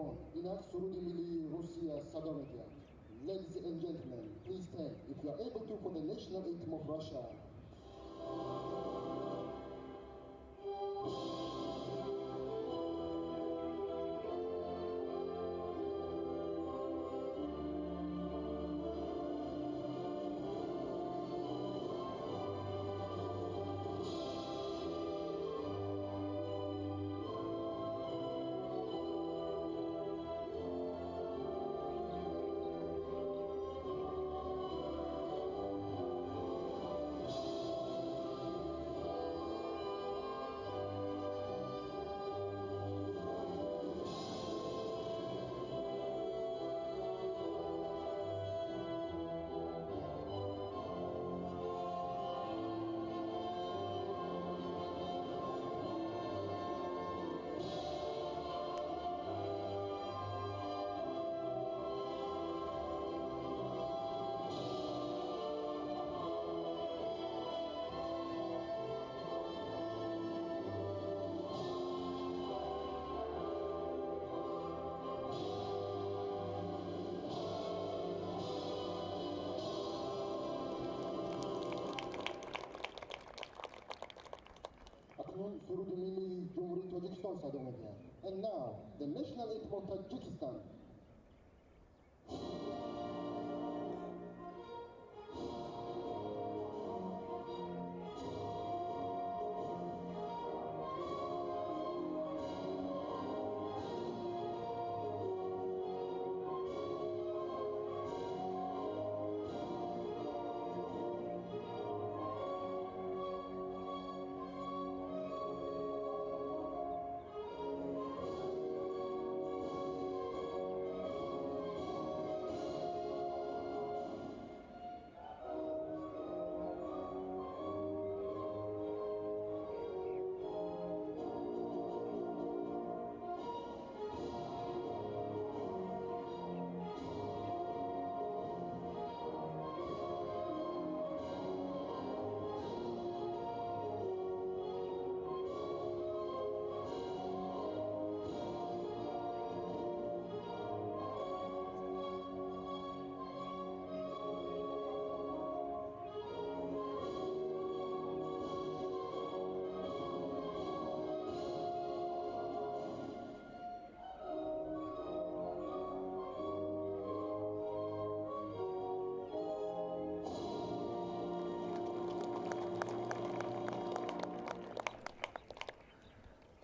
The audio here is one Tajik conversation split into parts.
акнун инак суруди милли Русия садомедианд. Ladies and gentlemen, please stand if you are able to for the national anthem of Russia. Surudu Milli Cumhuriyet Tajikistan Sadomedian. And now, the national anthem of Tajikistan.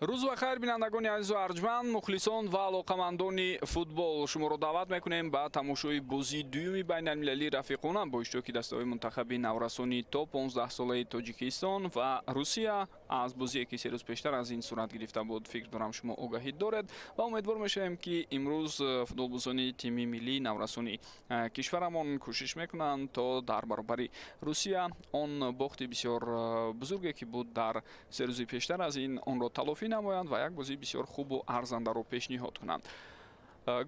рӯз ва хайр бинандагони азизу арҷманд, мухлисон ва алоқамандони футбол, шуморо даъват мекунем ба тамошои бозии дуюми байналмилалии рафиқона бо иштироки дастаҳои мунтахаби наврасони то 15 солаи Тоҷикистон ва Русия. аз бозие ки се рӯз пештар аз ин сурат гирифта буд, фикр дорам шумо огаҳӣ доред ва умедвор мешавем ки имрӯз футболбозони тими миллии наврасони кишварамон кӯшиш мекунанд то дар баробари Русия он бохти бисёр бузурге ки буд дар се рӯзи пештар аз ин онро талофӣ намоянд ва як бозии бисёр хубу арзандаро пешниҳод кунанд.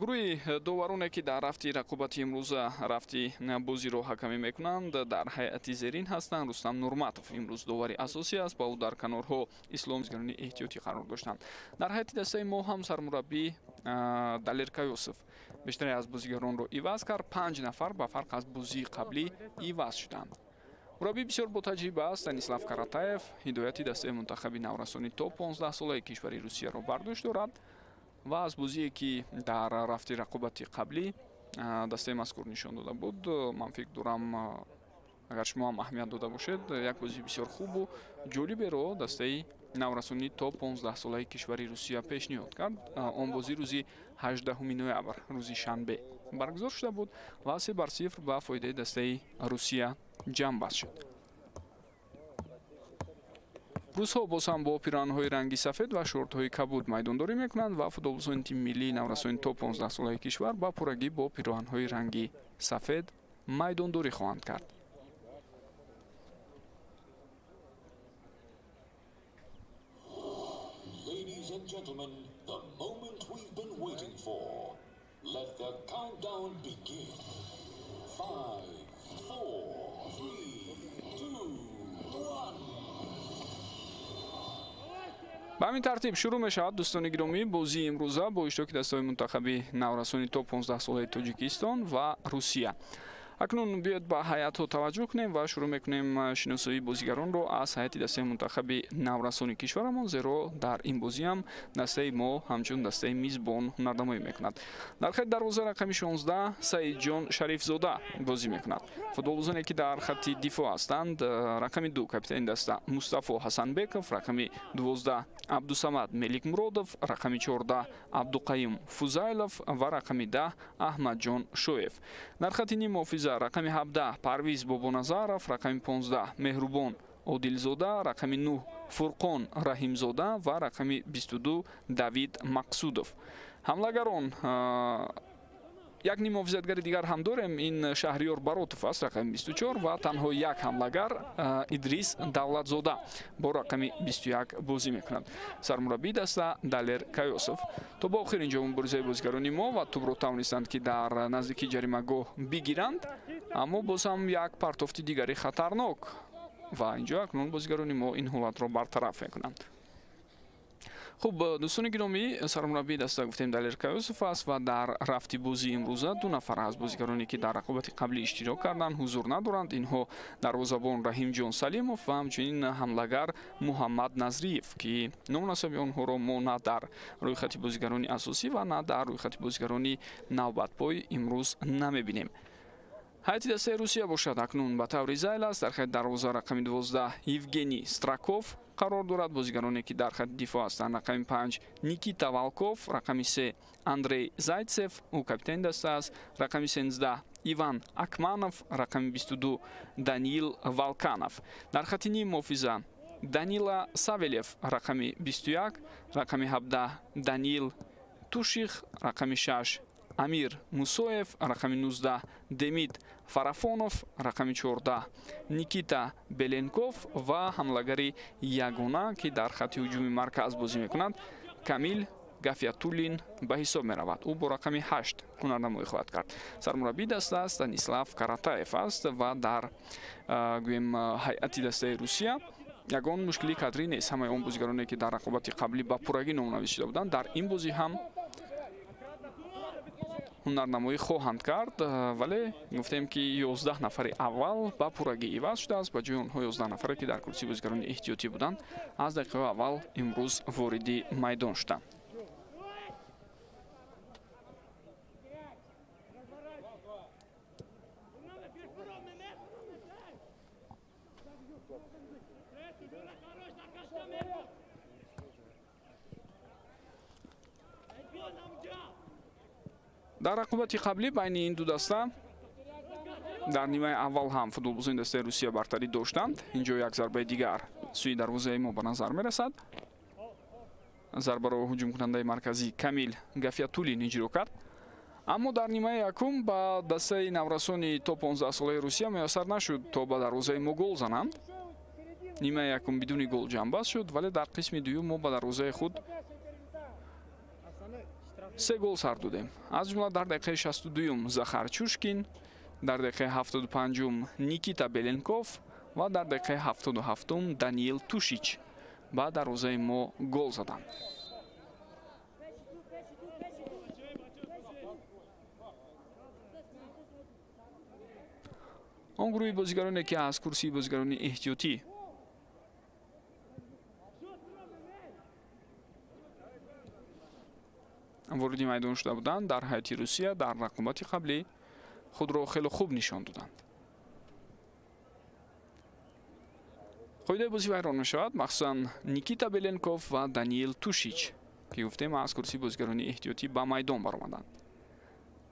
гурӯҳи довароне ки дар рафти рақобати имрӯза рафти бозиро ҳакамӣ мекунанд дар ҳайати зерин ҳастанд. Рустам Нурматов имрӯз довари асосӣ аст, ба ӯ дар канорҳо исломгарони эҳтиётӣ қарор доштанд. дар ҳайати дастаи мо ҳам сармураббӣ Далер Кайосов бештаре аз бозигаронро иваз кард. 5 нафар ба фарқ аз бозии қаблӣ иваз шуданд. мураббии бисёр ботаҷриба аст Станислав Каратаев ҳидояти дастаи мунтахаби наврасони то 15 солаи кишвари Русияро бар дошт дорад ва аз бозие ки дар рафти рақобати қаблӣ дастаи мазкур нишон дода буд, ман фикр дорам агар шумо ҳам аҳамият дода бошед, як бозии бисёр хубу ҷолиберо дастаи наврасони то 15 солаи кишвари Русия пешниҳод кард. он бозӣ рӯзи 18 ноябр, рӯзи шанбе баргузор шуда буд ва 3-0 ба фоидаи дастаи Русия ҷамъ шуд. рӯзҳо боз ҳам бо пироҳанҳои ранги сафед ва шортҳои кабуд майдондорӣ мекунанд ва футболбозони тими миллии наврасони то 15 солаи кишвар ба пуррагӣ бо пироҳанҳои ранги сафед майдондорӣ хоҳанд кард. Ladies and gentlemen, the moment we've been waiting for. Let the countdown begin. 5, 4, 3, 2, 1. ба ҳамин тартиб шурӯъ мешавад дӯстони гиромӣ бозии имрӯза бо иштироки дастаҳои мунтахаби наврасони то 15 солаи Тоҷикистон ва Русия. акнун биёед ба ҳайатҳо таваҷҷӯҳ кунем ва шурӯъ мекунем шиносоии бозигаронро аз ҳайати дастаи мунтахаби наврасони кишварамон, зеро дар ин бозӣ ҳам дастаи мо ҳамчун дастаи мизбон ҳунарнамоӣ мекунад. Дар хати дарвоза рақами 16 Саидҷон Шарифзода бозӣ мекунад. Футболбозоне ки дар хати дифоъ ҳастанд, рақами 2 капитани даста Мустафо Ҳасанбеков, рақами 12 Абдусамад Меликмуродов, рақами 14 Абдуқаим Фузайлов ва рақами 10 Аҳмадҷон Шоев. Дар хати ним муҳофиза рақами 17 Парвиз Бобоназаров, рақами 15 Меҳрубон Одилзода, рақами 9 Фурқон Раҳимзода ва рақами 22 Давид Мақсудов. Ҳамлагарон як ним муҳофизатгари дигар ҳам дорем, ин Шаҳриёр Баротов аст, рақами 24 ва танҳо як ҳамлагар Идрис Давлатзода бо рақами 21 бозӣ мекунад. Сармураббии даста Далер Кайосов. То бо охирин ҷо муборизаи бозигарони мо ва тӯбро тавонистанд ки дар наздики ҷаримагоҳ бигиранд, аммо боз ҳам як партофти дигари хатарнок ва инҷо акнун бозигарони мо ин ҳолатро бартараф мекунанд. хуб дӯстони гиромӣ, сармураббии даста гуфтем Далер Кайосов аст ва дар рафти бозии имрӯза ду нафар аз бозигароне ки дар рақобати қаблӣ иштирок карданд ҳузур надоранд. Инҳо дарвозабон Раҳимҷон Салимов ва ҳамчунин ҳамлагар Муҳаммад Назриев ки номнасаби онҳоро мо на дар рӯйхати бозигарони асосӣ ва на дар рӯйхати бозигарони навбатпой имрӯз намебинем. ҳайати дастаи Русия бошад акнун ба таври зайл аст. Дар хати дарвоза рақами 12 Евгений Страков қарор дорад. Бозигароне ки дар хати дифоъ ҳастанд, рақами 5 Никита Валков, рақами 3 Андрей Зайцев, ӯ капитани даста аст, рақами 13 Иван Акманов, рақами 22 Даниил Валканов. Дар хати ним муҳофиза Данила Савелев, рақами 21, рақами 17 Даниил Туших, рақами 6 Амир Мусоев, рақами 19 Демид Фарафонов, рақами 14 Никита Беленков ва ҳамлагари ягона ки дар хати ҳуҷуми марказ бозӣ мекунад Камил Гафиятуллин ба ҳисоб меравад. ӯ бо рақами 8 ҳунарнамоӣ хоҳад кард. Сармураббии даста Станислав Каратаев аст ва дар гӯем ҳайати дастаи Русия ягон мушкили кадрӣ нест. ҳамаи он бозигароне ки дар рақобати қаблӣ ба пуррагӣ номнавис шуда буданд, дар ин бозӣ ҳам ҳунарнамоӣ хоҳанд кард, вале гуфтем ки 11 нафари аввал ба пуррагӣ иваз шудааст ба ҷои онҳо 11 нафаре ки дар курсии бозигарони эҳтиётӣ буданд аз дақиқаҳои аввал имрӯз вориди майдон шуданд. дар рақобати қаблӣ байни ин ду даста дар нимаи аввал ҳам футболбозони дастаи Русия бартарӣ доштанд. Инҷо як зарбаи дигар сӯи дарвозаи мо ба назар мерасад. зарбаро ҳуҷумкунандаи марказӣ Камил Гафиятуллин иҷро кард. аммо дар нимаи якум ба дастаи наврасони то 15 солаи Русия муяссар нашуд то ба дарвозаи мо гол зананд. нимаи якум бидуни гол ҷамъбаст шуд, вале дар қисми дуюм мо ба дарвозаи худ 3 гол сар додем. аз ҷумла дар дақиқаи 62 Захар Чушкин, дар дақиқаи 75 Никита Беленков ва дар дақиқаи 77 Даниил Тушич ба дарвозаи мо гол заданд. он гурӯҳи бозигароне ки аз курсии бозигарони эҳтиётӣ вориди майдон шуда буданд, дар ҳайати Русия дар рақобати қаблӣ худро хеле хуб нишон доданд. қоидаи бозӣ вайрон мешавад, махсусан Никита Беленков ва Даниил Тушич ки гуфтем аз курсии бозигарони эҳтиётӣ ба майдон баромаданд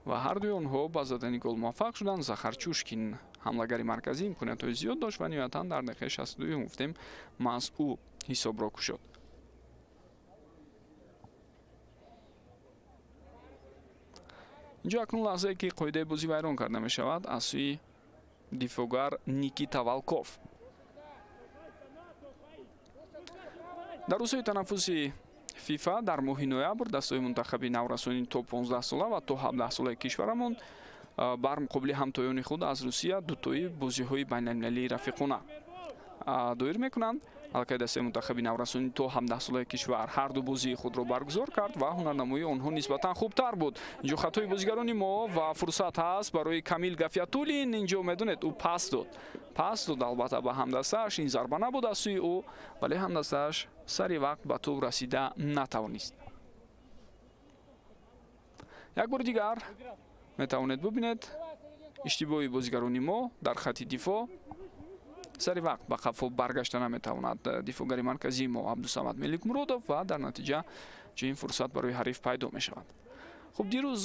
ва ҳардуи онҳо ба задани гол муваффақ шуданд. Захар Чушкин ҳамлагари марказӣ имкониятҳои зиёд дошт ва ниҳоятан дар дақиқаи 62 гуфтем маҳз ӯ ҳисобро кушод. инҷо акнун лаҳзае ки қоидаи бозӣ вайрон карда мешавад аз сӯи дифоъгар Никита Валков. дар рӯзҳои танаффуси фифа дар моҳи ноябр дастаҳои мунтахаби наврасони то 15 сола ва то 17 солаи кишварамон бар муқобили ҳамтоёни худ аз Русия дутои бозиҳои байналмилалии рафиқона доир мекунанд. ҳалқаи дастаи мунтахаби наврасонӣ то ҳамдаҳсолаи кишвар ҳар ду бозии худро баргузор кард ва ҳунарнамоии онҳо нисбатан хубтар буд. инҷо хатои бозигарони мо ва фурсат ҳаст барои Камил Гафиятуллин. инҷо медонед ӯ пас дод албатта ба ҳамдастааш. ин зарба набуд аз сӯи ӯ, вале ҳамдастааш сари вақт ба тӯб расида натавонист. як бори дигар метавонед бубинед иштибоҳи бозигарони мо дар хати дифоъ. сари вақт ба қафо баргашта наметавонад дифоъгари марказии мо Абдусамад Меликмуродов ва дар натиҷа чунин фурсат барои ҳариф пайдо мешавад. хуб, дирӯз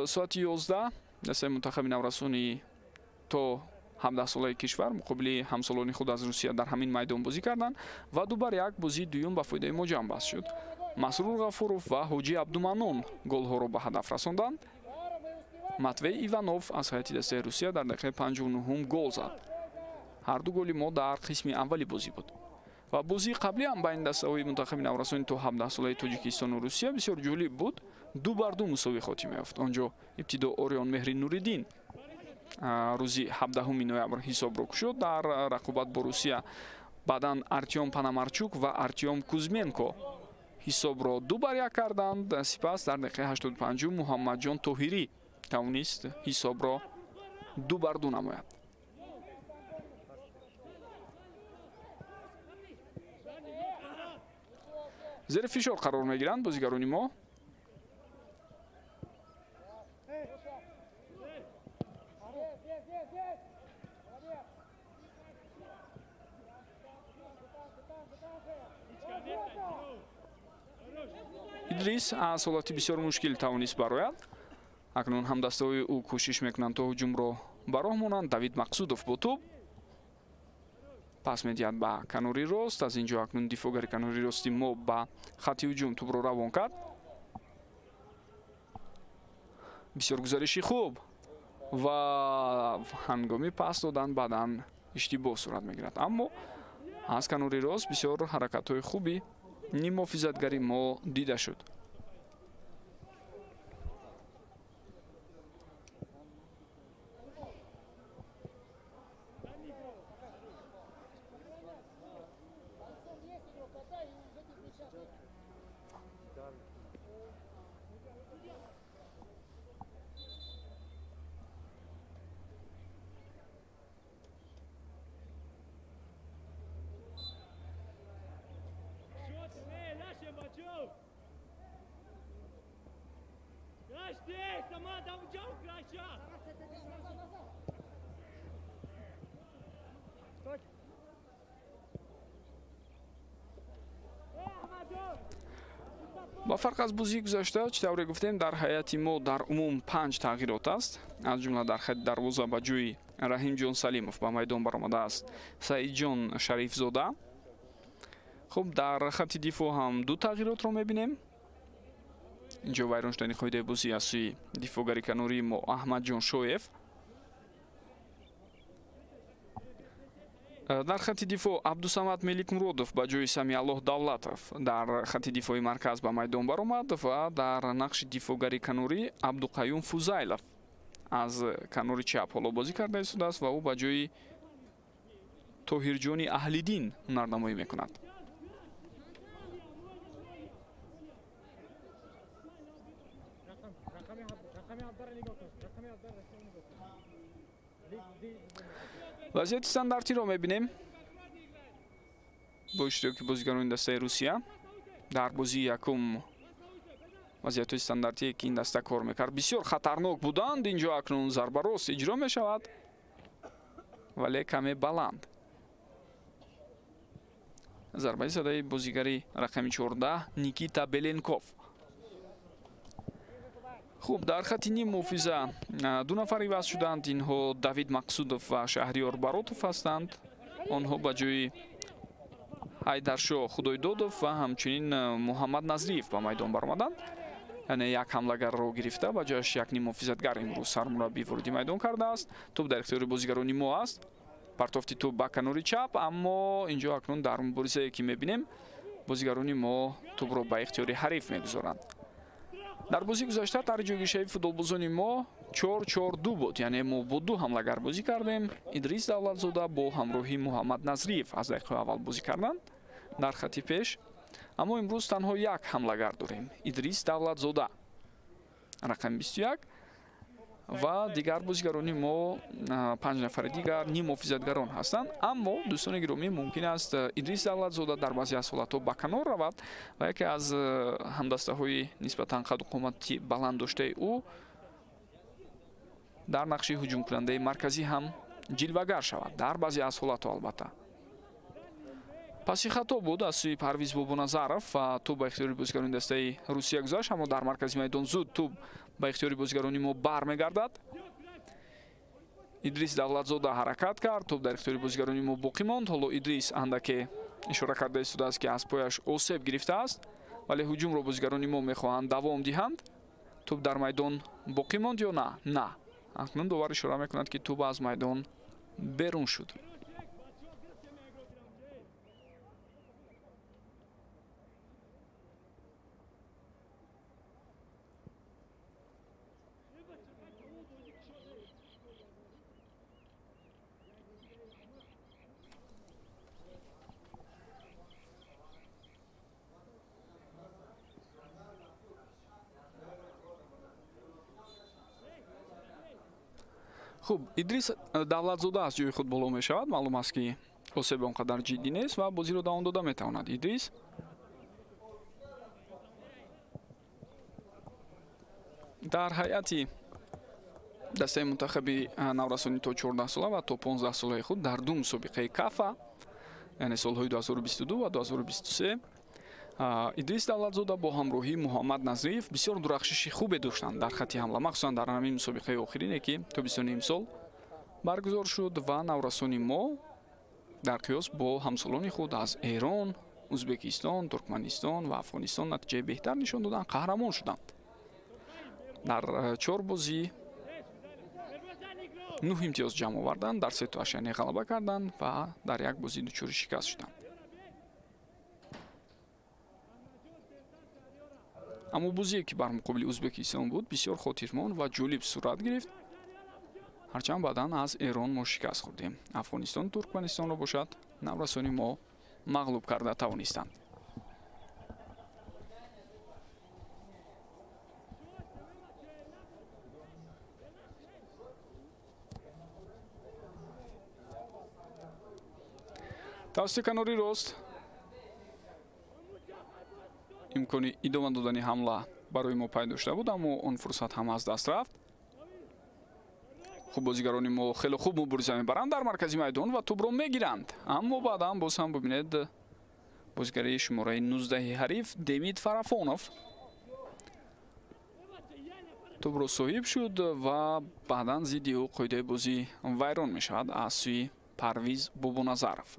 соати 11 дастаи мунтахаби наврасонӣ то 17-солаи кишвар муқобили ҳамсолони худ аз Русия дар ҳамин майдон бозӣ карданд ва 2-1 бозии дуюм ба фоидаи мо ҷамъбаст шуд. Масрур Ғафуров ва Ҳоҷи Абдуманон голҳоро ба ҳадаф расонданд. Матвей Иванов аз ҳайати дастаи Русия дар дақиқаи 59 гол зад. ҳар ду голи мо дар қисми аввали бозӣ буд. ва бозии қаблӣ ҳам байни дастаҳои мунтахаби наврасонӣ то 17-солаи Тоҷикистону Русия бисёр ҷолиб буд. 2-2 мусовӣ хотима ёфт. онҷо ибтидо Орион Меҳри Нуриддин рӯзи 17 ноябр ҳисобро кушод дар рақобат бо Русия. баъдан Артём Панамарчук ва Артём Кузьменко ҳисобро 2-1 карданд. сипас дар дақиқаи 85 Муҳаммадҷон Тоҳирӣ тавонист ҳисобро 2-2 намояд. зери фишор қарор мегиранд бозигарони мо. Идрис аз ҳолати бисёр мушкил тавонист барояд. акнун ҳамдастаҳои ӯ кӯшиш мекунанд то ҳуҷумро ба роҳ монанд. Давид Мақсудов бо тӯб пас медиҳад ба канори рост. аз инҷо акнун дифоъгари канори рости мо ба хати ҳуҷум тӯбро равон кард. бисёр гузариши хуб ва ҳангоми пас додан баъдан иштибоҳ сурат мегирад. аммо аз канори рост бисёр ҳаракатҳои хуби ним муҳофизатгари мо дида шуд. ба фарқ аз бозии гузашта чӣ тавре гуфтем дар ҳайати мо дар умум 5 тағйирот аст. аз ҷумла дар хати дарвоза ба ҷои Раҳимҷон Салимов ба майдон баромадааст Саидҷон Шарифзода. хуб, дар хати дифоъ ҳам 2 тағйиротро мебинем. инҷо вайрон шудани қоидаи бозӣ аз сӯи дифоъгари канории мо Аҳмадҷон Шоев. дар хати дифоъ Абдусамад Меликмуродов ба ҷои Самиаллоҳ Давлатов дар хати дифоъи марказ ба майдон баромад ва дар нақши дифоъгари канорӣ Абдуқаюм Фузайлов аз канори чап ҳоло бозӣ карда истодааст ва ӯ ба ҷои Тоҳирҷони Аҳлиддин ҳунарнамоӣ мекунад. вазъияти стандартиро мебинем бо иштироки бозигарони дастаи Русия. дар бозии якум вазъиятҳои стандартие ки ин даста кор мекард бисёр хатарнок буданд. инҷо акнун зарбарост иҷро мешавад, вале каме баланд. зарбаи задаи бозигари рақами 14 Никита Беленков. хуб, дар хати ним муҳофиза 2 нафар иваз шуданд. инҳо Давид Мақсудов ва Шаҳриёр Баротов ҳастанд. онҳо ба ҷои Ҳайдаршоҳ Худойдодов ва ҳамчунин Муҳаммад Назриев ба майдон баромаданд. яъне як ҳамлагарро гирифта ба ҷояш як ним муҳофизатгар имрӯз сармураббӣ вориди майдон кардааст. тӯб дар ихтиёри бозигарони мо аст. партофти тӯб ба канори чап, аммо инҷо акнун дар муборизае ки мебинем бозигарони мо тӯбро ба ихтиёри ҳариф мегузоранд. дар бозии гузашта тарҷоҳгишаи футболбозони мо 4-4-2 буд, яъне мо бо ду ҳамлагар бозӣ кардем. Идрис Давлатзода бо ҳамроҳи Муҳаммад Назриев аз дақиқаи аввал бозӣ карданд дар хати пеш. Аммо имрӯз танҳо як ҳамлагар дорем, Идрис Давлатзода, рақами 21, ва дигар бозигарони мо 5 нафари дигар нимуҳофизатгарон ҳастанд. Аммо дӯстони гиромӣ, мумкин аст Идрис Давлатзода дар баъзе аз ҳолатҳо ба канор равад ва яке аз ҳамдастаҳои нисбатан қадду қомати баланд доштаи ӯ дар нақши ҳуҷумкунандаи марказӣ ҳам ҷилвагар шавад, дар баъзе аз ҳолатҳо албатта. Паси хато буд аз сӯи Парвиз Бобоназаров ва тӯб ба ихтиёри бозигарони дастаи Русия гузашт, аммо дар маркази майдон зуд тӯб ба ихтиёри бозигарони мо бармегардад. Идрис Давлатзода ҳаракат кард, тӯб дар ихтиёри бозигарони мо боқӣ монд. ҳоло Идрис андаке ишора карда истодааст ки аз пояш осеб гирифтааст, вале ҳуҷумро бозигарони мо мехоҳанд давом диҳанд. тӯб дар майдон боқӣ монд ё на? На. акнун довар ишора мекунад ки тӯб аз майдон берун шуд. хуб, Идрис Давлатзода аз ҷои худ боло мешавад. маълум аст ки осеби он қадар ҷиддӣ нест ва бозиро давом дода метавонад. Идрис дар ҳайати дастаи мунтахаби наврасонӣ то 14 сола ва то 15 солаи худ дар ду мусобиқаи кафа, яъне солҳои 2022 ва 2023, Идрис Давлатзода бо ҳамроҳии Муҳаммад Назриев бисёр дурахшиши хубе доштанд дар хати ҳамла, махсусан дар ҳамин мусобиқаи охирине ки тобистони имсол баргузор шуд ва наврасони мо дар қиёс бо ҳамсолони худ аз Эрон, Узбекистон, Туркманистон ва Афғонистон натиҷаи беҳтар нишон доданд, қаҳрамон шуданд. дар 4 бозӣ 9 имтиёз ҷамъ оварданд, дар сету ашяне ғалаба карданд ва дар як бозӣ дучори шикаст шуданд. аммо бозие ки бар муқобили Узбекистон буд бисёр хотирмон ва ҷолиб сурат гирифт, ҳарчанд баъдан аз Эрон мо шикаст хӯрдем. Афғонистон Туркманистонро бошад наврасони мо мағлуб карда тавонистанд. тавассути канори рост имкони идома додани ҳамла барои мо пайдо шуда буд, аммо он фурсат ҳам аз даст рафт. хуб, бозигарони мо хеле хуб мубориза мебаранд дар маркази майдон ва тӯбро мегиранд, аммо баъдан боз ҳам бибинед бозигари шумораи 19 ҳариф Демид Фарафонов тӯбро соҳиб шуд ва баъдан зидди ӯ қоидаи бозӣ вайрон мешавад аз сӯи Парвиз Бобоназаров.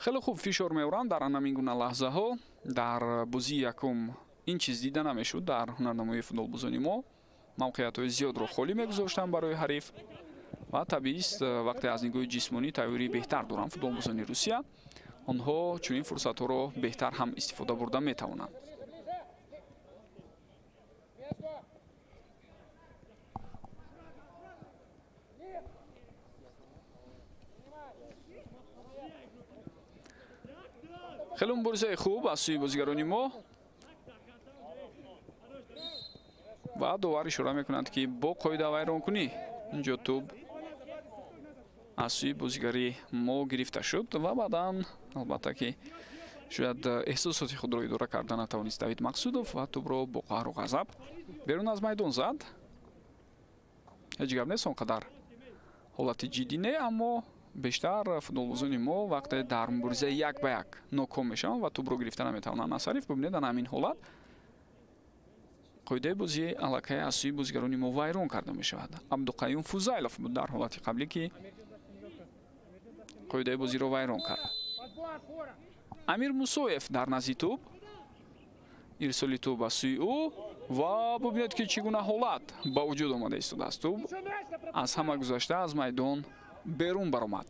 хеле хуб фишор меоранд дар анамин гуна лаҳзаҳо. дар бозии якум ин чиз дида намешуд. дар ҳунарнамоии футболбозони мо мавқеиятҳои зиёдро холӣ мегузоштанд барои ҳариф ва табиист вақте аз нигоҳи ҷисмонӣ тайёрии беҳтар доранд футболбозони Русия, онҳо чунин фурсатҳоро беҳтар ҳам истифода бурда метавонанд. хеле муборизаи хуб аз сӯи бозигарони мо ва довар ишора мекунад ки бо қоида вайронкунӣ инҷо тӯб аз сӯи бозигари мо гирифта шуд ва баъдан албатта ки шояд эҳсосоти худро идора карда натавонист Давид Мақсудов ва тӯбро бо қаҳру ғазаб берун аз майдон зад. ҳеҷ гап нест, он қадар ҳолати ҷиддӣ не, аммо бештар футболбозони мо вақте дар мубориза 1-1 ноком мешаванд ва тӯбро гирифта наметавонанд. Насариф бубинед дар ҳамин ҳолат қоидаи бозӣ аллакай аз сӯи бозигарони мо вайрон карда мешавад. Абдуқаюм Фузайлов буд дар ҳолати қаблӣ ки қоидаи бозиро вайрон кард. Амир Мусоев дар назди тӯб, ирсоли тӯб аз сӯи ӯ ва бубинед ки чӣ гуна ҳолат ба вуҷуд омада истодааст. Тӯб аз ҳама гузашта аз майдон берун баромад.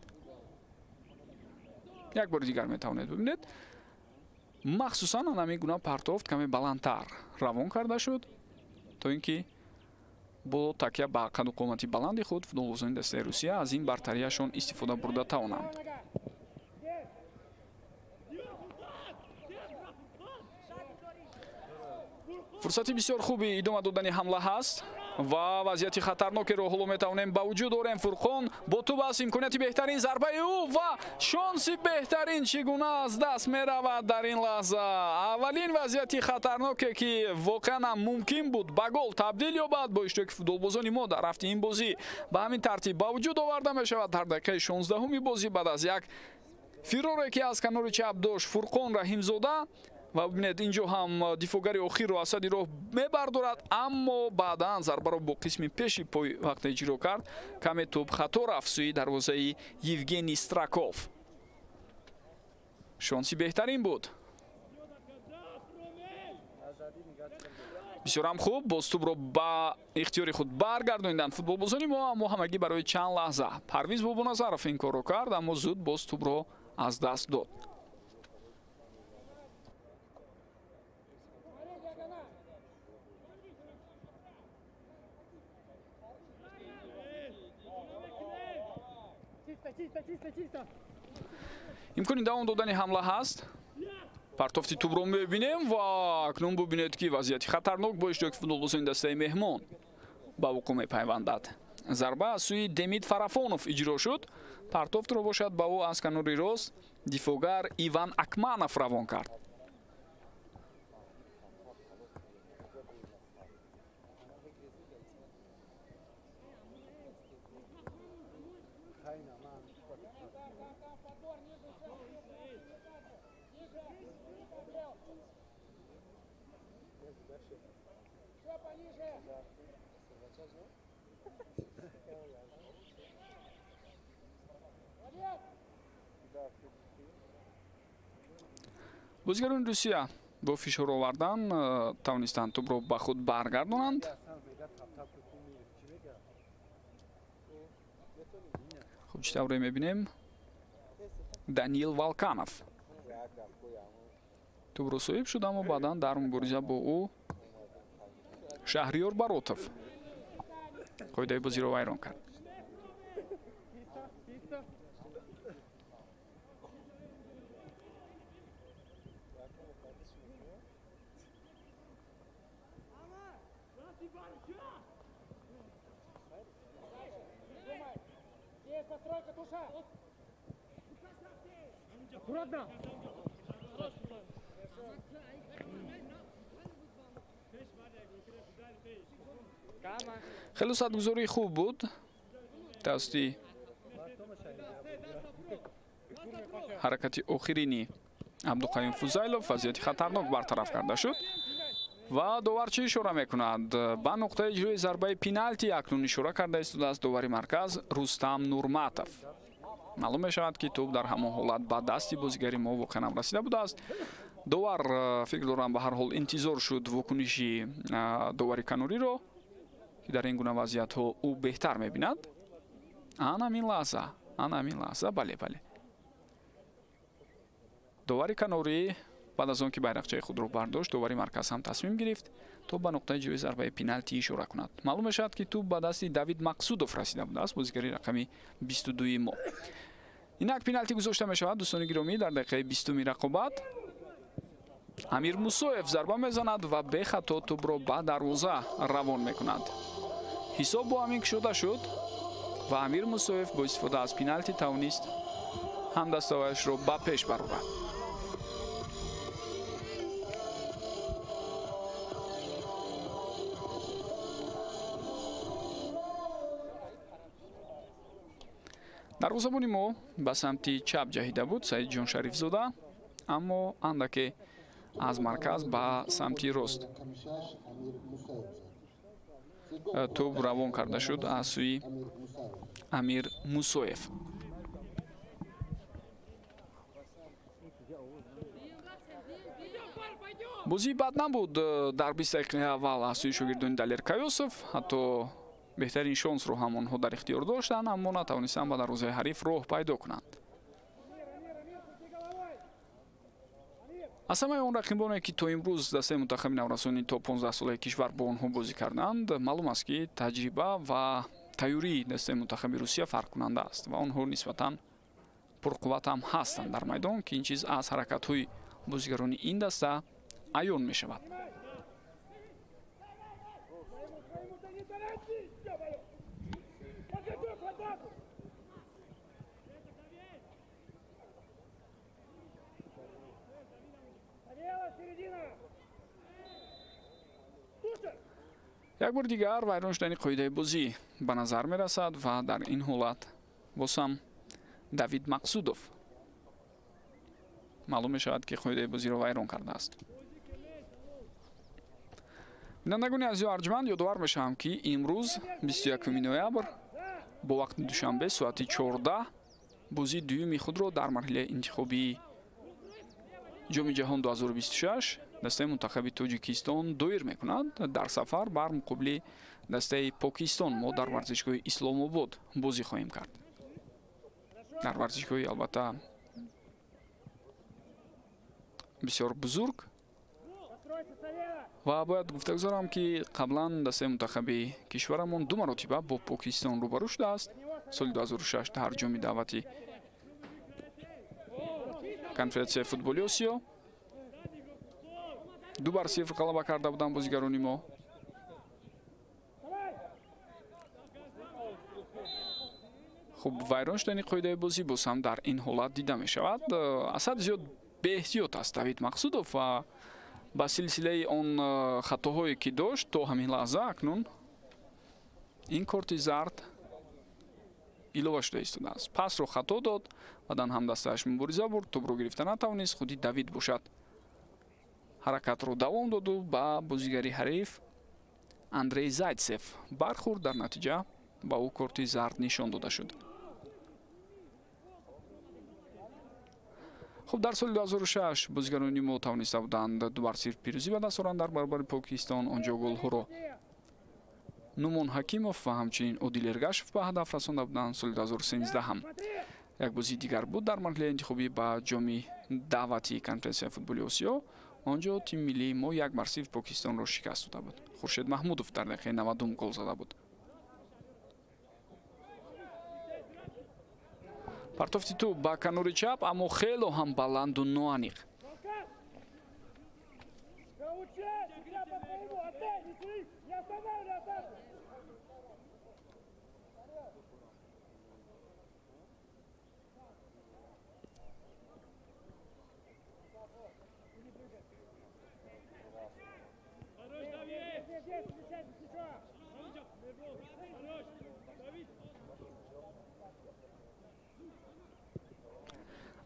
як бори дигар метавонед бубинед, махсусан ҳамин гуна партофт каме баландтар равон карда шуд, то ин ки бо такя ба қаду қомати баланди худ футболбозони дастаи Русия аз ин бартарияшон истифода бурда тавонанд. фурсати бисёр хуби идома додани ҳамла ҳаст ва вазъияти хатарнокеро ҳоло метавонем ба вуҷуд орем. Фурқон бо тӯб аст, имконияти беҳтарин, зарбаи ӯ ва шонси беҳтарин чӣ гуна аз даст меравад дар ин лаҳза. Аввалин вазъияти хатарноке ки воқеан ҳам мумкин буд ба гол табдил ёбад бо иштироки футболбозони мо дар ҳафти ин бозӣ ба ҳамин тартиб ба вуҷуд оварда мешавад дар дақиқаи 16-уми бозӣ баъд аз як фироре ки аз канори чап дошт Фурқон Раҳимзода. ва бибинед инҷо ҳам дифогари охирро асади роҳ мебардорад, аммо баъдан зарбаро бо қисми пеши пой вақте иҷро кард, каме тӯб хато рафт сӯи дарвозаи Евгений Страков. шонси беҳтарин буд. бисёрам хуб, боз тӯбро ба ихтиёри худ баргардонинданд футболбозони мо, аммо ҳамагӣ барои чанд лаҳза. Парвиз Бобоназаров ин корро кард, аммо зуд боз тӯбро аз даст дод. имкони давом додани ҳамла ҳаст. партофти тӯбро мебинем ва акнун бубинед ки вазъияти хатарнок бо иштироки футболбозони дастаи меҳмон ба вуқӯъ мепайвандад. зарба аз сӯи Демид Фарафонов иҷро шуд. партофтро бошад ба ӯ аз канори рост дифогар Иван Акманов равон кард. бозигарони Русия бо фишор овардан тавонистанд тӯбро ба худ баргардонанд. хуб чӣ тавре мебинем Даниил Валканов тӯбро соҳиб шуд, аммо баъдан дар мубориза бо ӯ Шаҳриёр Баротов қоидаи бозиро вайрон кард. хеле садгузории хуб буд тавассути ҳаракати охирини Абдуқаюм Фузайлов. вазъияти хатарнок бартараф карда шуд ва довар чӣ ишора мекунад? ба нуқтаи иҷрои зарбаи пеналти акнун ишора карда истодааст довари марказ Рустам Нурматов. маълум мешавад ки тӯб дар ҳамон ҳолат ба дасти бозигари мо воқеан ҳам расида будааст. довар фикр дорам ба ҳар ҳол интизор шуд вокуниши довари канориро ки дар ин гуна вазъиятҳо ӯ беҳтар мебинад. ана ҳамин лаҳза бале довари канорӣ баъд аз он ки байрақчаи худро бардошт, довари марказ ҳам тасмим гирифт то ба нуқтаи иҷрои зарбаи пеналти ишора кунад. маълум мешавад ки тӯб ба дасти Давид Мақсудов расида будааст, бозигари рақами 22 мо. инак пеналти гузошта мешавад. дӯстони гиромӣ, дар дақиқаи 20-уми рақобат Амир Мусоев зарба мезанад ва бехато тӯбро ба дарвоза равон мекунад. ҳисоб бо ҳамин кушода шуд ва Амир Мусоев бо истифода аз пеналти тавонист ҳамдастоваашро ба пеш барорад. дарвозабони мо ба самти чап ҷаҳида буд Саидҷон Шарифзода, аммо андаке аз марказ ба самти рост тӯб равон карда шуд аз сӯи Амир Мусоев. бозии бад набуд дар 20 дақиқаи аввал аз сӯи шогирдони Далер Кайосов. ҳатто беҳтарин шонсро ҳам онҳо дар ихтиёр доштанд, аммо натавонистанд ба дарвозаи ҳариф роҳ пайдо кунанд. аз ҳамаи он рақибоне ки то имрӯз дастаи мунтахаби наврасони то 15 солаи кишвар бо онҳо бозӣ карданд, маълум аст ки таҷриба ва тайёрии дастаи мунтахаби Русия фарқкунанда аст ва онҳо нисбатан пурқувват ҳам ҳастанд дар майдон, ки ин чиз аз ҳаракатҳои бозигарони ин даста аён мешавад. як бор дигар вайрон шудани қоидаи бозӣ ба назар мерасад ва дар ин ҳолат босам Давид Мақсудов маълум мешавад ки қоидаи бозиро вайрон кардааст. бинандагони азизу арҷманд, ёдовар мешавам ки имрӯз 21 ноябр бо вақти душанбе соати 14 бозии дуюми худро дар марҳилаи интихобии ҷоми ҷаҳон 2026 дастаи мунтахаби Тоҷикистон доир мекунад. дар сафар бар муқобили дастаи Покистон мо дар варзишгоҳи Исломобод бозӣ хоҳем кард. дар варзишгоҳи албатта бисёр бузург ва бояд гуфта гузорам ки қаблан дастаи мунтахаби кишварамон ду маротиба бо Покистон рӯбарӯ шудааст. соли 2006 дар ҷоми даъвати конференсияи футболи Осиё 2-0 ғалаба карда буданд бозигарони мо. хуб, вайрон шудани қоидаи бозӣ боз ҳам дар ин ҳолат дида мешавад. аз ҳад зиёд беэҳтиёт аст Давид Мақсудов ва ба силсилаи он хатоҳое ки дошт то ҳамин лаҳза акнун ин корти зард илова шуда истодааст. пасро хато дод, баъдан ҳам дастааш мубориза бурд, тӯбро гирифта натавонист. худи Давид бошад ҳаракатро давом доду ба бозигари ҳариф Андрей Зайцев бархӯрд. дар натиҷа ба ӯ корти зард нишон дода шуд. хуб, дар соли 2006 бозигарони мо тавониста буданд 2-0 пирӯзӣ ба даст оранд дар баробари Покистон. онҷо голҳоро Нумон Ҳакимов ва ҳамчунин Одил Эргашев ба ҳадаф расонда буданд. соли 2013 ҳам як бозии дигар буд дар марҳилаи интихобӣ ба ҷоми даъвати конференсияи футболи Осиё. онҷо тими миллии мо 1-0 Покистонро шикаст дода буд. Хуршед Маҳмудов дар дақиқаи 90 гол зада буд. партофти тӯб ба канори чап, аммо хело ҳам баланду ноаниқ.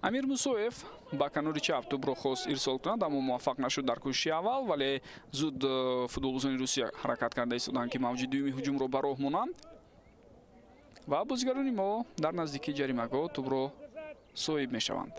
Амир Мусоев ба канори чап тӯбро хост ирсол кунад, аммо муваффақ нашуд дар кӯшиши аввал, вале зуд футболбозони Русия ҳаракат карда истоданд ки мавҷи дуюми ҳуҷумро ба роҳ монанд ва бозигарони мо дар наздикии ҷаримагоҳ тӯбро соҳиб мешаванд.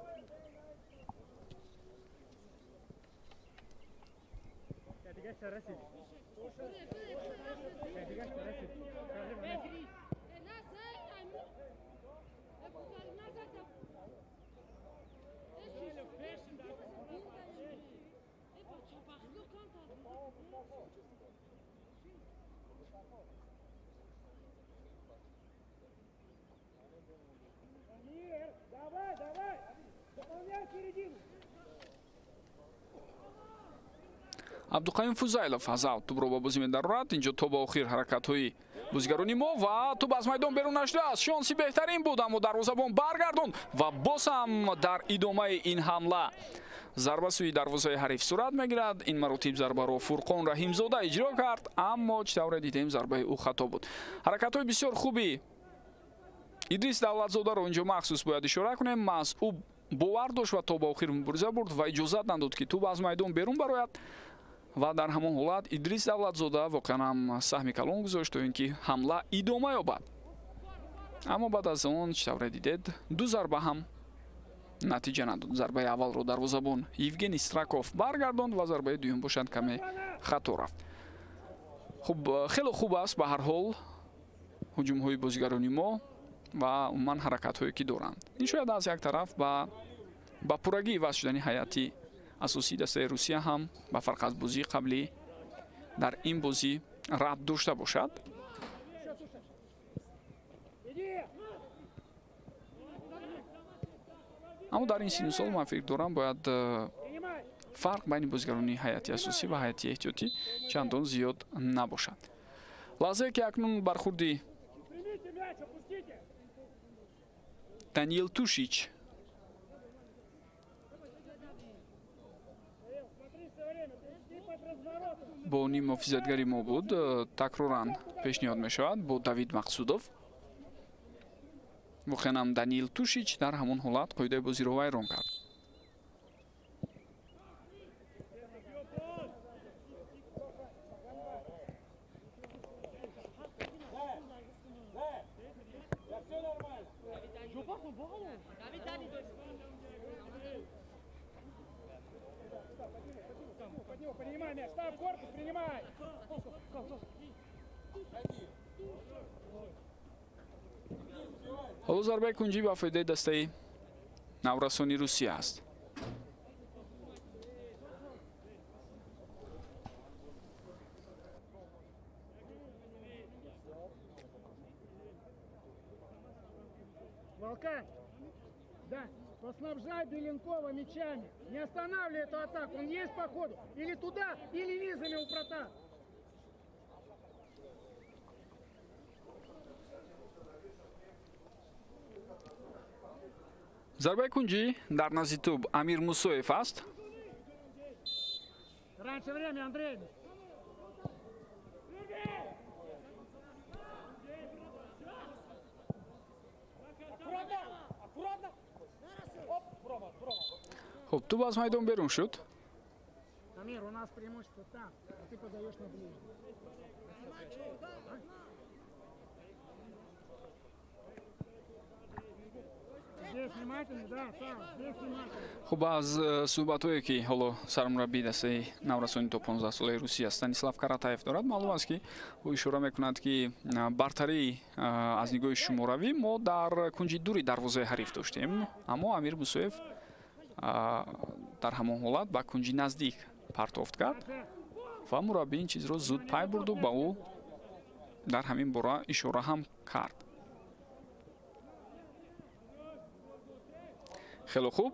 Абдуқаим Фузайлов аз аут тӯбро ба бозӣ медарорад. инҷо то ба охир ҳаракатҳои бозигарони мо ва тӯб аз майдон берун наштудааст. шонси беҳтарин буд, аммо дарвозабон баргардонд ва боз ҳам дар идомаи ин ҳамла зарба сӯи дарвозаи ҳариф сурат мегирад. ин маротиб зарбаро Фурқон Раҳимзода иҷро кард, аммо чӣ тавре дидем зарбаи ӯ хато буд. ҳаракатҳои бисёр хуби идрис давлатзодаро инҷо махсус бояд ишора кунем. Масъуб бовар дошт ва то ба охир мубориза бурд ва иҷозат надод ки тӯб аз майдон берун барояд ва дар ҳамон ҳолат идрис давлатзода воқеан ҳам саҳми калон гузошт то ин ки ҳамла идома ёбад. аммо баъд аз он чӣ тавре дидед ду зарба ҳам натиҷа надод. Зарбаи аввалро дарвозабон Евгений Страков баргардонд ва зарбаи дуюм бошад каме хато рафт. хуб хеле хуб аст ба ҳар ҳол ҳуҷумҳои бозигарони мо ва умуман ҳаракатҳое ки доранд. ин шояд аз як тараф ба пуррагии васт шудани ҳайати асосии дастаи Русия ҳам ба фарқ аз бозии қаблӣ дар ин бозӣ рабт дошта бошад. аммо дар ин сину сол ман фикр дорам бояд фарқ байни бозигарони ҳайати асосӣ ва ҳайати эҳтиётӣ чандон зиёд набошад. лаҳзае ки акнун бархурди Даниил Тушич бо ним муҳофизатгари мо буд, такроран пешниҳод мешавад бо Давид Мақсудов. воқеан ҳам Даниил Тушич дар ҳамон ҳолат қоидаи бозиро вайрон кард. ҳоло зарбаи кунҷӣ ба фоидаи дастаи наврасони Русия аст. Волкан, да, поснабжай Беленкова мячами. Не останавливай эту атаку. Он есть по ходу. Или туда, или низами у врата. зарбаи кунҷӣ дар назди тӯб Амир Мусоев аст. Раньше время, Андрей. хуб тӯб аз майдон берун шуд. Амир, у нас преимущество там, а ты подаешь на ближний. Здесь внимательно, да, там, здесь внимательно. хуб аз суҳбатҳое ки ҳоло сармураббии дастаи наврасони то 15 солаи Русия Станислав Каратаев дорад, маълум аст ки ӯ ишора мекунад ки бартарии аз нигоҳи шуморавӣ мо дар кунҷи дури дарвозаи ҳариф доштем, аммо Амир Мусоев дар ҳамон ҳолат ба кунҷи наздик партофт кард ва мураббӣ ин чизро зуд пай бурду ба ӯ дар ҳамин бора ишора ҳам кард. хеле хуб,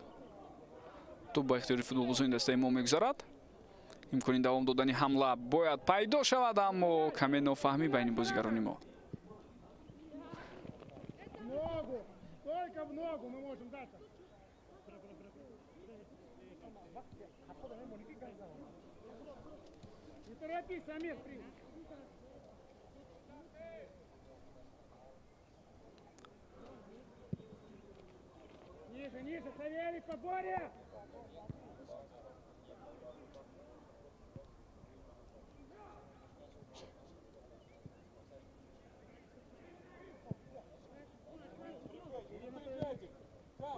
тӯб ба ихтиёри футболбозони дастаи мо мегузарад. имкони давом додани ҳамла бояд пайдо шавад, аммо каме нофаҳмӣ байни бозигарони мо. Ногу, только в ногу мы можем дать. Не торопись, Амир, Ниже, ниже, Савелий, поборе!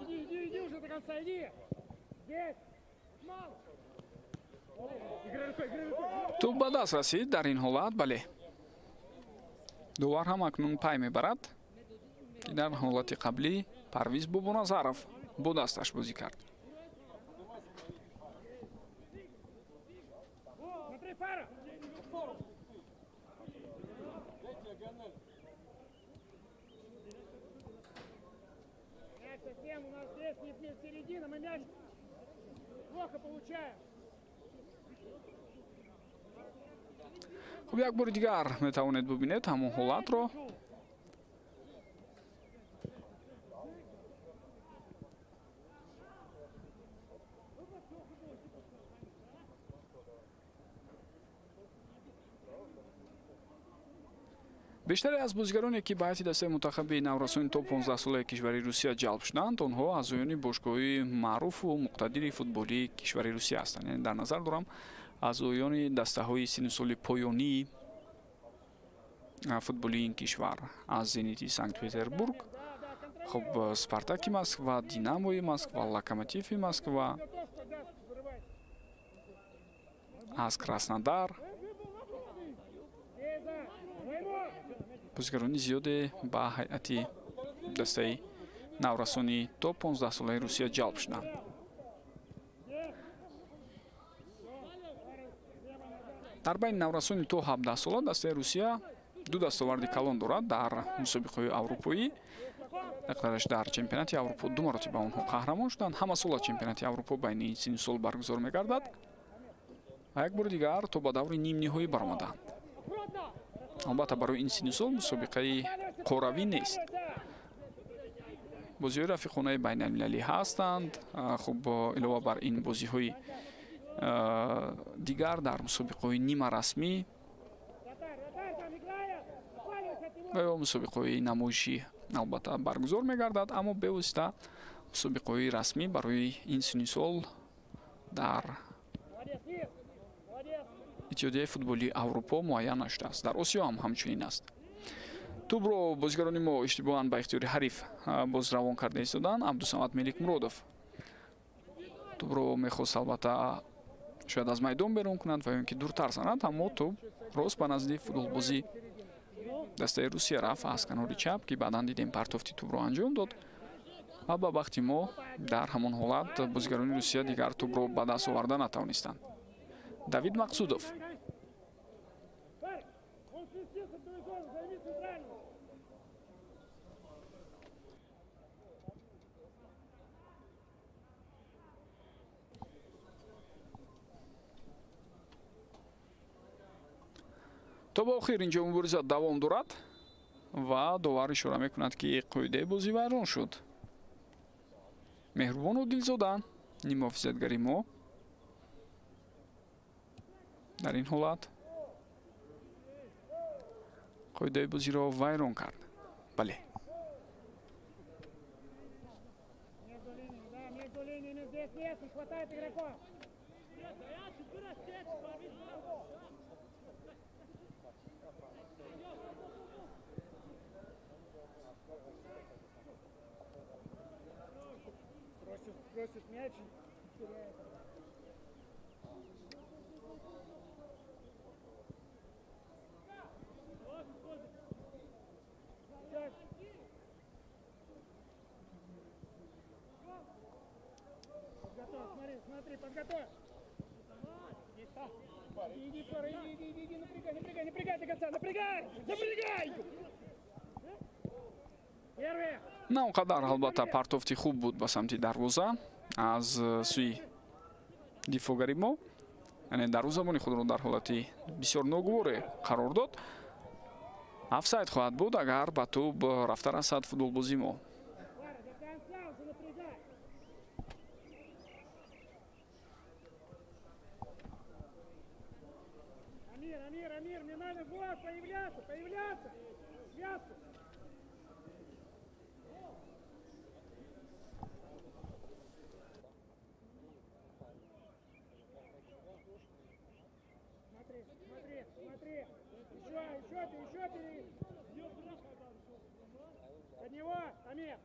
Иди уже до конца, иди! Здесь! Играй рукой, играй рукой! тӯб ба даст расид. дар ин ҳолат бале довар ҳам акнун пай мебарад ки дар ҳолати қаблӣ Парвиз Бобоназаров бо дасташ бозӣ кард. Смотри, Фара! Мяч совсем у нас здесь не середина, мы мяч плохо получаем. хуб як бори дигар метавонед бубинед ҳамон ҳолатро. бештаре аз бозигароне ки ба ҳайати дастаи мунтахаби наврасони то 15 солаи кишвари русия ҷалб шуданд онҳо аъзоёни бошгоҳҳои маъруфу муқтадири футболии кишвари русия ҳастанд. Яъне дар назар дорам аъзоёни дастаҳои синну соли поёнии футболии ин кишвар аз зенити санкт петербург, хуб спартаки москва, динамои москва, локомотиви москва, аз краснодар бозигарони зиёде ба ҳайати дастаи наврасони то 15 солаи русия ҷалб шуданд. дар байни наврасони то 17 сола дастаи русия ду дастоварди калон дорад дар мусобиқаҳои аврупоӣ. иқтидараш дар чемпионати аврупо ду маротиба онҳо қаҳрамон шуданд. ҳама сола чемпионати аврупо байни ин синну сол баргузор мегардад ва як бори дигар то ба даври нимниҳоӣ баромаданд. албатта барои ин синну сол мусобиқаи қоравӣ нест. бозиҳои рафиқонаи байналмилалӣ ҳастанд. хуб илова бар ин бозиҳои дигар дар мусобиқаҳои нима расмӣ ва ё мусобиқаҳои намоишӣ албатта баргузор мегардад, аммо бевосита мусобиқаҳои расмӣ барои ин синни сол дар иттиҳодияи футболии аврупо муайян нашудааст. дар осиё ҳам ҳамчунин аст. тӯбро бозигарони мо иштибоҳан ба ихтиёри ҳариф боз равон карда истоданд. абдусамад меликмуродов тӯбро мехост албатта шояд аз майдон берун кунад ва ё ки дуртар занад, аммо тӯб рост ба назди футболбози дастаи русия рафт аз канори чап ки баъдан дидем партофти тӯбро анҷом дод ва ба бахти мо дар ҳамон ҳолат бозигарони русия дигар тӯбро ба даст оварда натавонистанд. давид мақсудов то ба охир инҷо мубориза давом дорад ва довар ишора мекунад ки қоидаи бозӣ вайрон шуд. меҳрубону дилзода нимуҳофизатгари мо дар ин ҳолат қоидаи бозиро вайрон кард. бале Просит мяч, теряет. Подготовь, смотри, подготовь. Иди, напрягай до конца, напрягай! Первый! на он қадар албатта партофти хуб буд ба самти дарвоза аз сӯи дифоъгари мо, яъне дарвозабони худро дар ҳолати бисёр ногуворе қарор дод. офсайд хоҳад буд агар ба тӯб рафта расад футболбози мо. Амир, мне надо вот появляться. Связку. Смотри. Еще ты. Под него, Амир.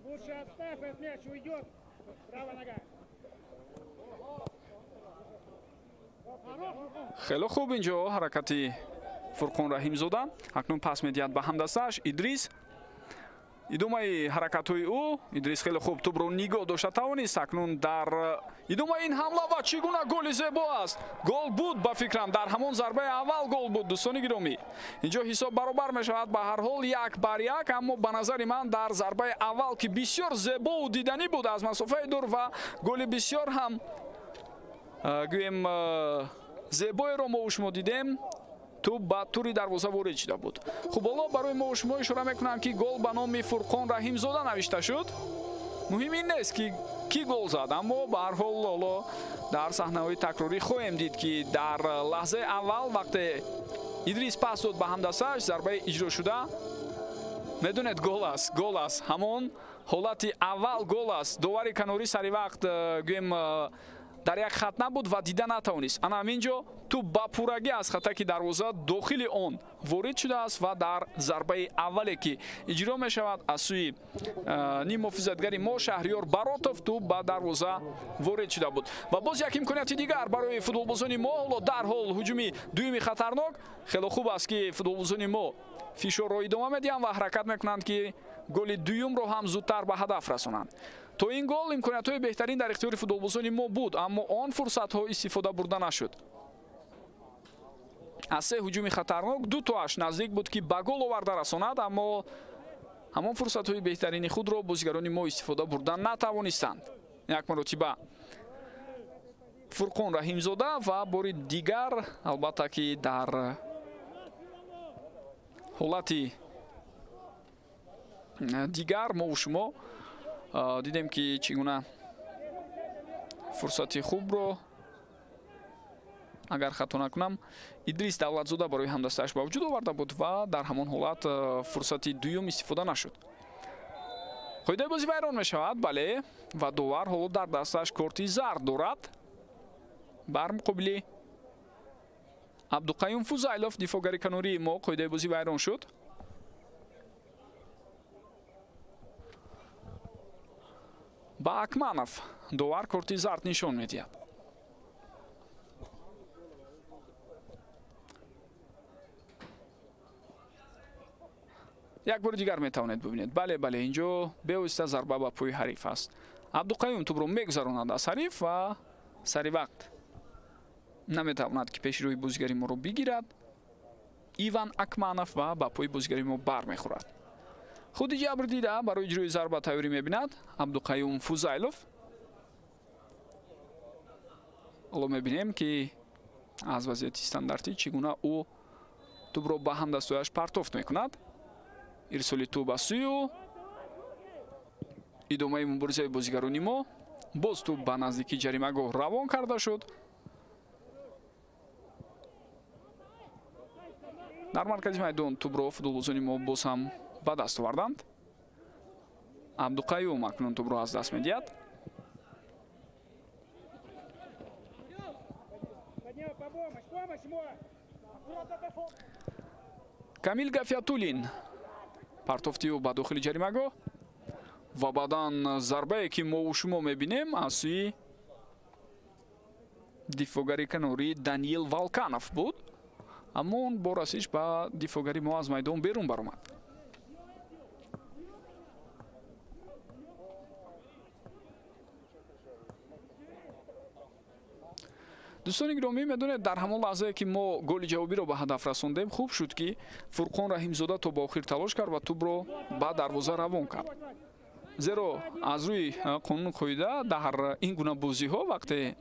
Лучше отставь, этот мяч уйдет. Правая нога. хело хуб инҷо ҳаракати фурқон раҳимзода. акнун пас медиҳад ба ҳамдастааш. идрис идомаи ҳаракатҳои ӯ Идрис хеле хуб тӯбро нигоҳ дошта тавонист акнун дар идомаи ин ҳамла ва чӣ гуна голи зебо аст. Гол буд ба фикрам дар ҳамон зарбаи аввал гол буд дӯстони гиромӣ. Инҷо ҳисоб баробар мешавад ба ҳар ҳол 1-1, аммо ба назари ман дар зарбаи аввал ки бисёр зебову диданӣ буд аз масофаи дур ва голи бисёр ҳам гӯем зебоеро мо шумо дидем, тӯб ба тури дарвоза ворид шуда буд. Хуб ҳоло барои мо шумо ишора мекунам ки гол ба номи Фурқон Раҳимзода навишта шуд. муҳим ин нест ки кӣ гол зад, аммо ба ҳар ҳол ҳоло дар саҳнаҳои такрорӣ хоҳем дид ки дар лаҳзаи аввал вақте Идрис пас дод ба ҳамдасташ зарбаи иҷро шуда, медонед гол аст, ҳамон ҳолати аввал гол аст. довари канорӣ сари вақт гӯем дар як хат набуд ва дида натавонист. ана ҳаминҷо тӯб ба пурагӣ аз хатаки дарвоза дохили он ворид шудааст ва дар зарбаи аввале ки иҷро мешавад аз сӯи ним муҳофизатгари мо Шаҳриёр Баротов тӯб ба дарвоза ворид шуда буд. ва боз як имконияти дигар барои футболбозони мо. ҳоло дарҳол ҳуҷуми дуюми хатарнок. хеле хуб аст ки футболбозони мо фишорро идома медиҳанд ва ҳаракат мекунанд ки голи дуюмро ҳам зудтар ба ҳадаф расонанд. то ин гол имкониятҳои беҳтарин дар ихтиёри футболбозони мо буд, аммо он фурсатҳо истифода бурда нашуд. аз се ҳуҷуми хатарнок дутоаш наздик буд ки ба гол оварда расонад, аммо ҳамон фурсатҳои беҳтарини худро бозигарони мо истифода бурда натавонистанд. як маротиба Фурқон Раҳимзода ва бори дигар албатта ки дар ҳолати дигар мо шумо дидем ки чӣ гуна фурсати хубро, агар хато накунам, Идрис Давлатзода барои ҳамдастааш ба вуҷуд оварда буд ва дар ҳамон ҳолат фурсати дуюм истифода нашуд. қоидаи бозӣ вайрон мешавад, бале, ва довар ҳоло дар дасташ корти зард дорад. бар муқобили Абдуқаюм Фузайлов дифоъгари канории мо қоидаи бозӣ вайрон шуд. ба Акманов довар корти зард нишон медиҳад. як бори дигар метавонед бибинед. бале, инҷо бевосита зарба ба пӯи ҳариф аст. Абдуқаюм тӯбро мегузаронад аз ҳариф ва сари вақт наметавонад ки пешрӯи бозигари моро бигирад. Иван Акманов ва ба пӯи бозигари мо бармехӯрад. худи ҷабр дида барои иҷрои зарба тайёрӣ мебинад Абдуқаюм Фузайлов. ҳоло мебинем ки аз вазъияти стандартӣ чӣ гуна ӯ тӯбро ба ҳамдастҳояш партофт мекунад. ирсоли тӯб аз сӯи ӯ. идомаи муборизаи бозигарони мо. боз тӯб ба наздики ҷаримагоҳ равон карда шуд. дар маркази майдон тӯбро футболбозони мо боз ҳам ба даст оварданд. Абдуқаюм акнун тӯбро аз даст медиҳад. Камил Гафиятуллин партофти ӯ ба дохили ҷаримагоҳ ва баъдан зарбае ки мо шумо мебинем аз сӯи дифоъгари канорӣ Даниил Валканов буд, аммо он бо расиш ба дифоъгари мо аз майдон берун баромад. дӯстони гиромӣ, медонед дар ҳамон лаҳзае ки мо голи ҷавобиро ба ҳадаф расондем, хуб шуд ки Фурқон Раҳимзода то ба охир талош кард ва тӯбро ба дарвоза равон кард. зеро аз рӯи қонуну қоида дар ин гуна бозиҳо вақте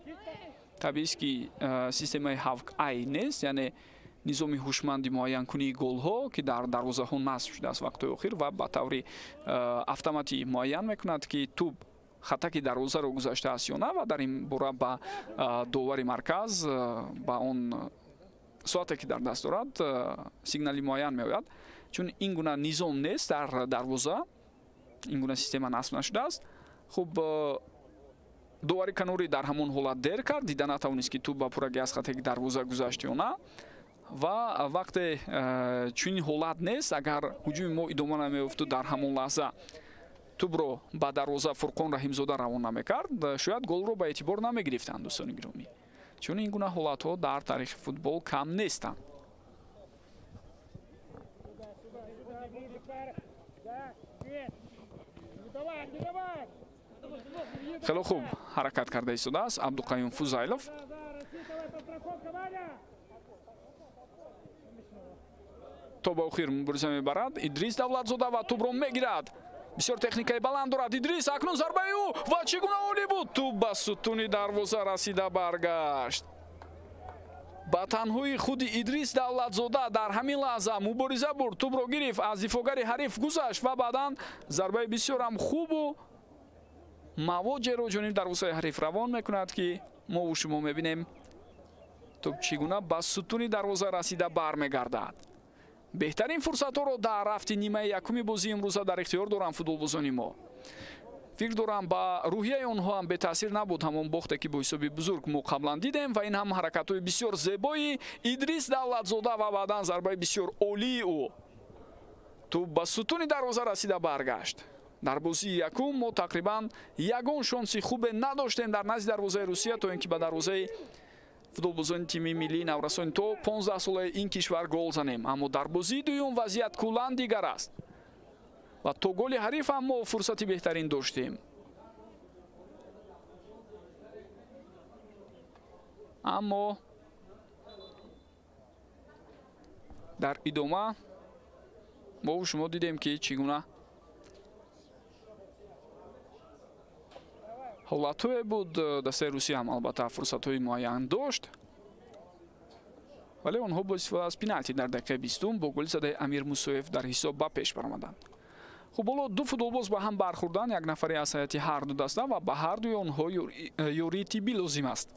табиист ки системаи 7i нест, яъне низоми ҳушманди муайянкунии голҳо ки дар дарвозаҳо насб шудааст вақтҳои охир ва ба таври автоматӣ муайян мекунад ки тӯб хатаки дарвозаро гузаштааст ё на, ва дар ин бора ба довари марказ ба он соате ки дар даст дорад сигнали муайян меояд. чун ин гуна низом нест дар дарвоза, ин гуна система насб нашудааст. хуб довари канорӣ дар ҳамон ҳолат дер кард, дида натавонист ки тӯб ба пурагӣ аз хатаки дарвоза гузашт ё на, ва вақте чунин ҳолат нест, агар ҳуҷуми мо идома намеёфту дар ҳамон лаҳза тӯбро ба дарвоза Фурқон Раҳимзода равон намекард, шояд голро ба эътибор намегирифтанд. дӯстони гиромӣ, чун ин гуна ҳолатҳо дар таърихи футбол кам нестанд. Давай, не давай. хело хуб ҳаракат карда истодааст Абдуқаюм Фузайлов. Да, рассчитывай, подстраховка, Ваня. То ба охир мубориза мебарад Идрис Давлатзода ва тӯбро мегирад. Бисёр техникаи баланд дорад Идрис. Акнун зарбаи ӯ ва чӣ гуна олӣ буд. Тӯб ба сутуни дарвоза расида баргашт. ба танҳои худи Идрис Давлатзода дар ҳамин лаҳза мубориза бурд. Тӯбро гирифт, аз дифогари ҳариф гузашт ва баъдан зарбаи бисёрам хубу мавоҷеро ҷониби дарвозаи ҳариф равон мекунад ки мо у шумо мебинем тӯб чӣ гуна ба сутуни дарвоза расида бармегардад. беҳтарин фурсатҳоро дар рафти нимаи якуми бозии имрӯза дар ихтиёр доранд футболбозони мо. фикр дорам ба рӯҳияи онҳо ҳам бетаъсир набуд ҳамон бохте ки бо ҳисоби бузург мо қаблан дидем ва ин ҳам ҳаракатҳои бисёр зебои Идрис Давлатзода ва баъдан зарбаи бисёр олии ӯ. тӯб ба сутуни дарвоза расида баргашт. дар бозии якум мо тақрибан ягон шонси хубе надоштем дар назди дарвозаи Русия то ин ки ба дарвозаи футболбозони тими миллии наврасони то 15 солаи ин кишвар гол занем. Аммо дар бозии дуюм вазъият куллан дигар аст. ва то голи ҳариф ҳам мо фурсати беҳтарин доштем. аммо дар идома мо шумо дидем ки чӣ гуна ҳолатҳое буд. дастаи Русия ҳам албатта фурсатҳои муайян дошт, вале онҳо бо истифода аз пеналти дар дақиқаи 20 бо голи задаи Амир Мусоев дар ҳисоб ба пеш баромаданд. хуб ҳоло ду футболбоз ба ҳам бархӯрданд, як нафаре аз ҳайати ҳарду даста ва ба ҳардуи онҳо ёрии тиббӣ лозим аст.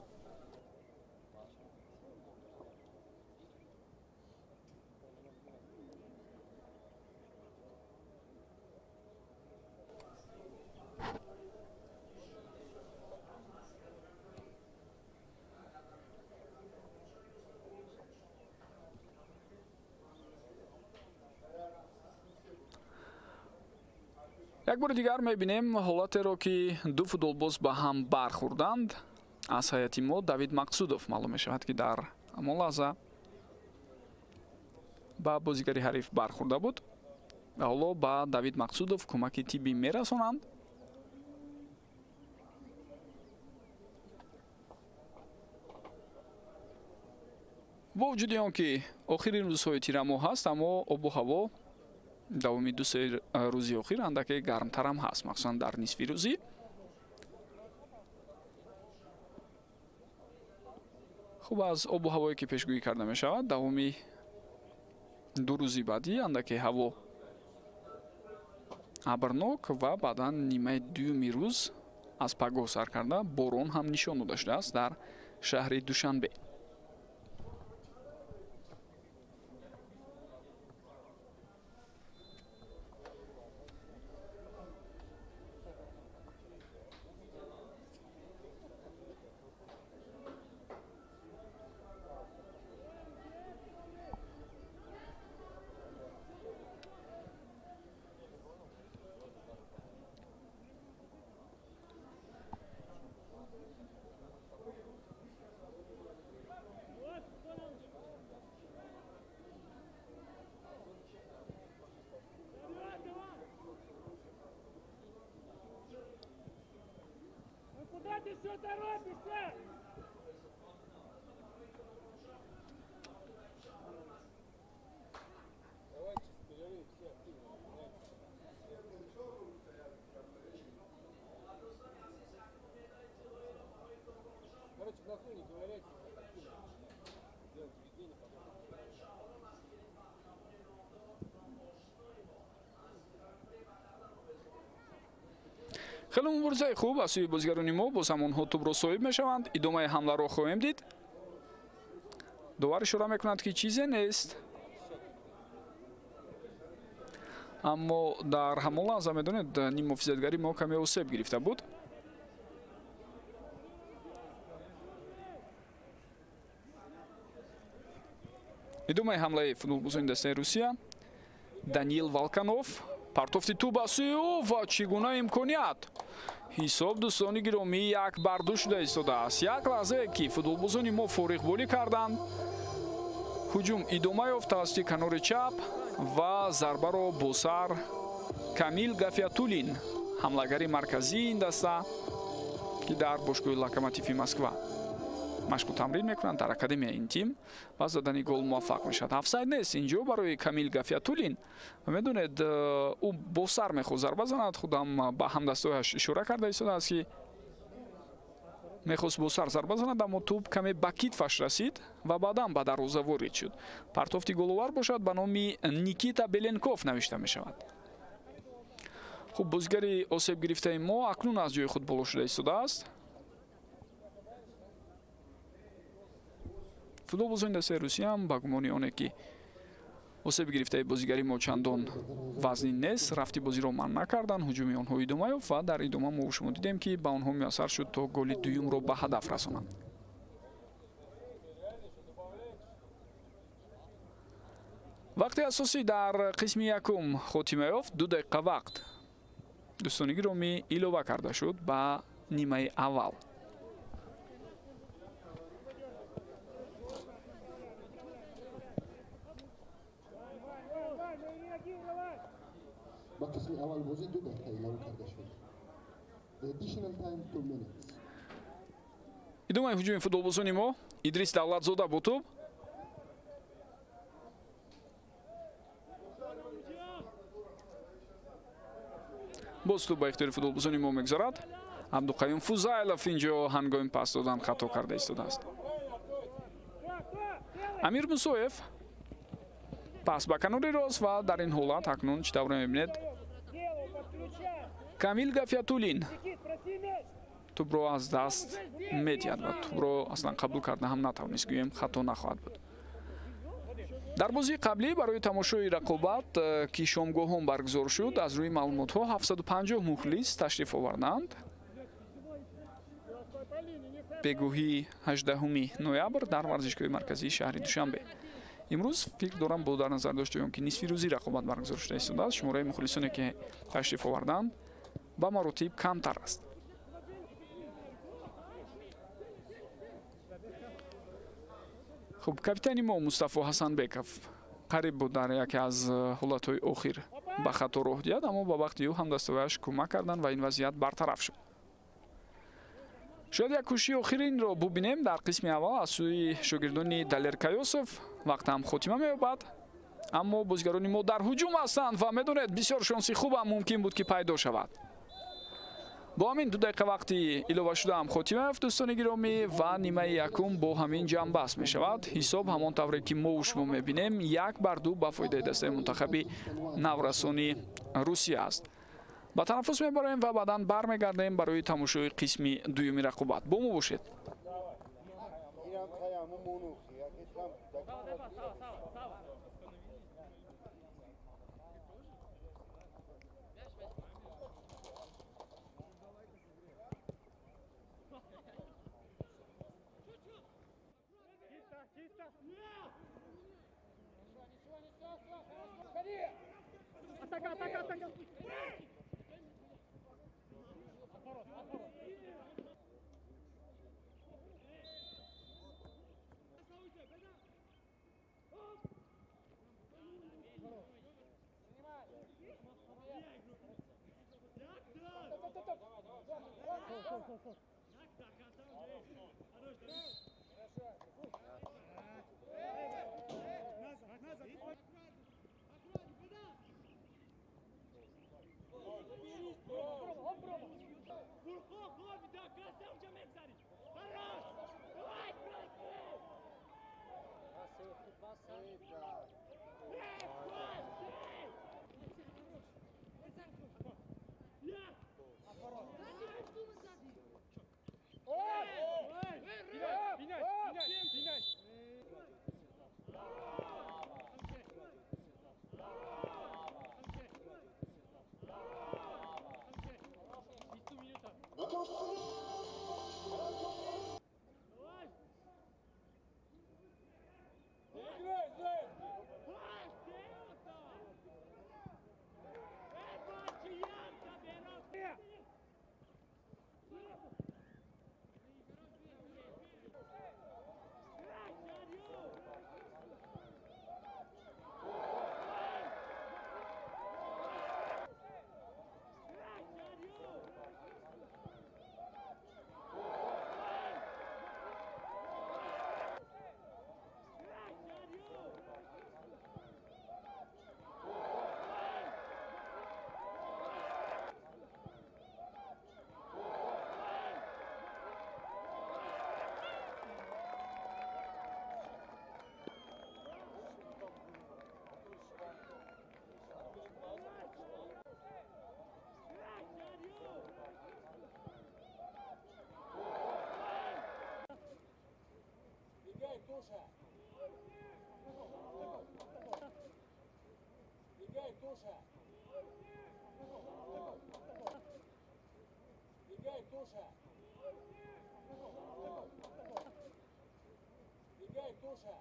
як бори дигар мебинем ҳолатеро ки ду футболбоз ба ҳам бархӯрданд. аз ҳайати мо Давид Мақсудов маълум мешавад ки дар ҳамон лаҳза ба бозигари ҳариф бархӯрда буд ва ҳоло ба Давид Мақсудов кӯмаки тиббӣ мерасонанд. бо вуҷуди он ки охирин рӯзҳои тирамоҳ ҳаст, аммо обу ҳаво давоми 2-3 рӯзи охир андаке гармтарам ҳаст, махсусан дар нисфи рӯзӣ. хуб аз обу ҳавое ки пешгӯӣ карда мешавад, давоми 2 рӯзи баъдӣ андаке ҳаво абрнок ва баъдан нимаи дуюми рӯз аз пагоҳ сар карда борон ҳам нишон дода шудааст дар шаҳри Душанбе. Ты что торопишься? Короче, в носу не ковыряйте. Делайте введение, потом. хеле муборизаи хуб аз сӯи бозигарони мо боз ҳам онҳо тӯбро соҳиб мешаванд. идомаи ҳамларо хоҳем дид. довар ишора мекунад ки чизе нест, аммо дар ҳамон лаҳза медонед ним муҳофизатгари мо каме осеб гирифта буд. идомаи ҳамлаи футболбозони дастаи Русия. Даниил Валканов партофти тӯб аз сӯи ӯ ва чӣ гуна имконият. ҳисоб дӯстони гиромӣ як бар ду шуда истодааст. як лаҳзае ки футболбозони мо фориғболӣ карданд, ҳуҷум идома ёфт тавассути канори чап ва зарбаро бо сар Камил Гафиатуллин, ҳамлагари марказии ин даста ки дар бошгоҳи Локомотиви Москва машқу тамрин мекунанд дар академияи ин тим ва задани гол муваффақ мешавад. Офсайд нест инҷо барои Камил Гафиатуллин. Медонед ӯ бо сар мехост зарба занад. худам ба ҳамдастояш ишора карда истодааст ки мехост бо сар зарба занад, аммо тӯб каме ба китфаш расид ва баъдан ба дарвоза ворид шуд. Партофти головар бошад, ба номи Никита Беленков навишта мешавад. хуб, бозигари осеб гирифтаи мо акнун аз ҷои худ боло шуда истодааст. футболбозони дастаи Русиям ба гумони оне ки осеб гирифтаи бозигари мо чандон вазнин нест, рафти бозиро манъ накарданд, ҳуҷуми онҳо идома ёфт ва дар идома мо шумо дидем ки ба онҳо муяссар шуд то голи дуюмро ба ҳадаф расонанд. вақти асосӣ дар қисми якум хотима ёфт. 2 дақиқа вақт дӯстони гиромӣ илова карда шуд ба нимаи аввал. با قسم اول بازی 2 دقیقه اعلام کرده شد. The additional time 2 minutes. идомаи ҳуҷуми футболбозони мо. Идрис Давлатзода бо тӯб. боз тӯб ба ихтиёри футболбозони мо мегзарад. Абдуқаюм Фузайлов инҷо ҳангоми пас додан хато карда истодааст. Амир Мусоев пас ба канори рост ва дар ин ҳолат акнун чӣ тавре мебинед Камил Гафиатуллин тӯбро аз даст медиҳад ва тӯбро аслан қабул карда ҳам натавонист, гӯем хато нахоҳад буд. дар бозии қаблӣ барои тамошои рақобат ки шомгоҳон баргузор шуд, аз рӯи маълумотҳо 750 мухлис ташриф оварданд. бегоҳии 18 ноябр дар варзишгоҳи марказии шаҳри Душанбе. имрӯз фикр дорам бо дар назар дошта ён ки нисфи рӯзӣ рақобат баргузор шуда истодааст. шумораи мухлисоне ки ташриф оварданд ба маротиб камтар аст. хуб, капитани мо Мустафо Ҳасанбеков қариб буд дар яке аз ҳолатҳои охир ба хато роҳ диҳад, аммо ба вақти ӯ ҳамдастоваяш кӯмак карданд ва ин вазъият бартараф шуд. шояд як кӯшиши охиринро бубинем дар қисми аввал аз сӯи шогирдони Далер Кайосов. вақтам хотима меёбад, аммо бозигарони мо дар ҳуҷум ҳастанд ва медонед бисёр шонси хубам мумкин буд ки пайдо шавад. бо ҳамин 2 дақиқа вақти илова шудаам хотима ёфт дӯстони гиромӣ ва нимаи якум бо ҳамин ҷамъбаст мешавад. ҳисоб ҳамон тавре ки мову шумо мебинем 1-2 ба фоидаи дастаи мунтахаби наврасони Русия аст. ба танаффус мебароем ва баъдан бармегардем барои тамошои қисми дуюми рақобат. бо мо бошед. Атака, атака, атака. Туша! Бегай, Туша! Бегай, Туша! Бегай, Туша!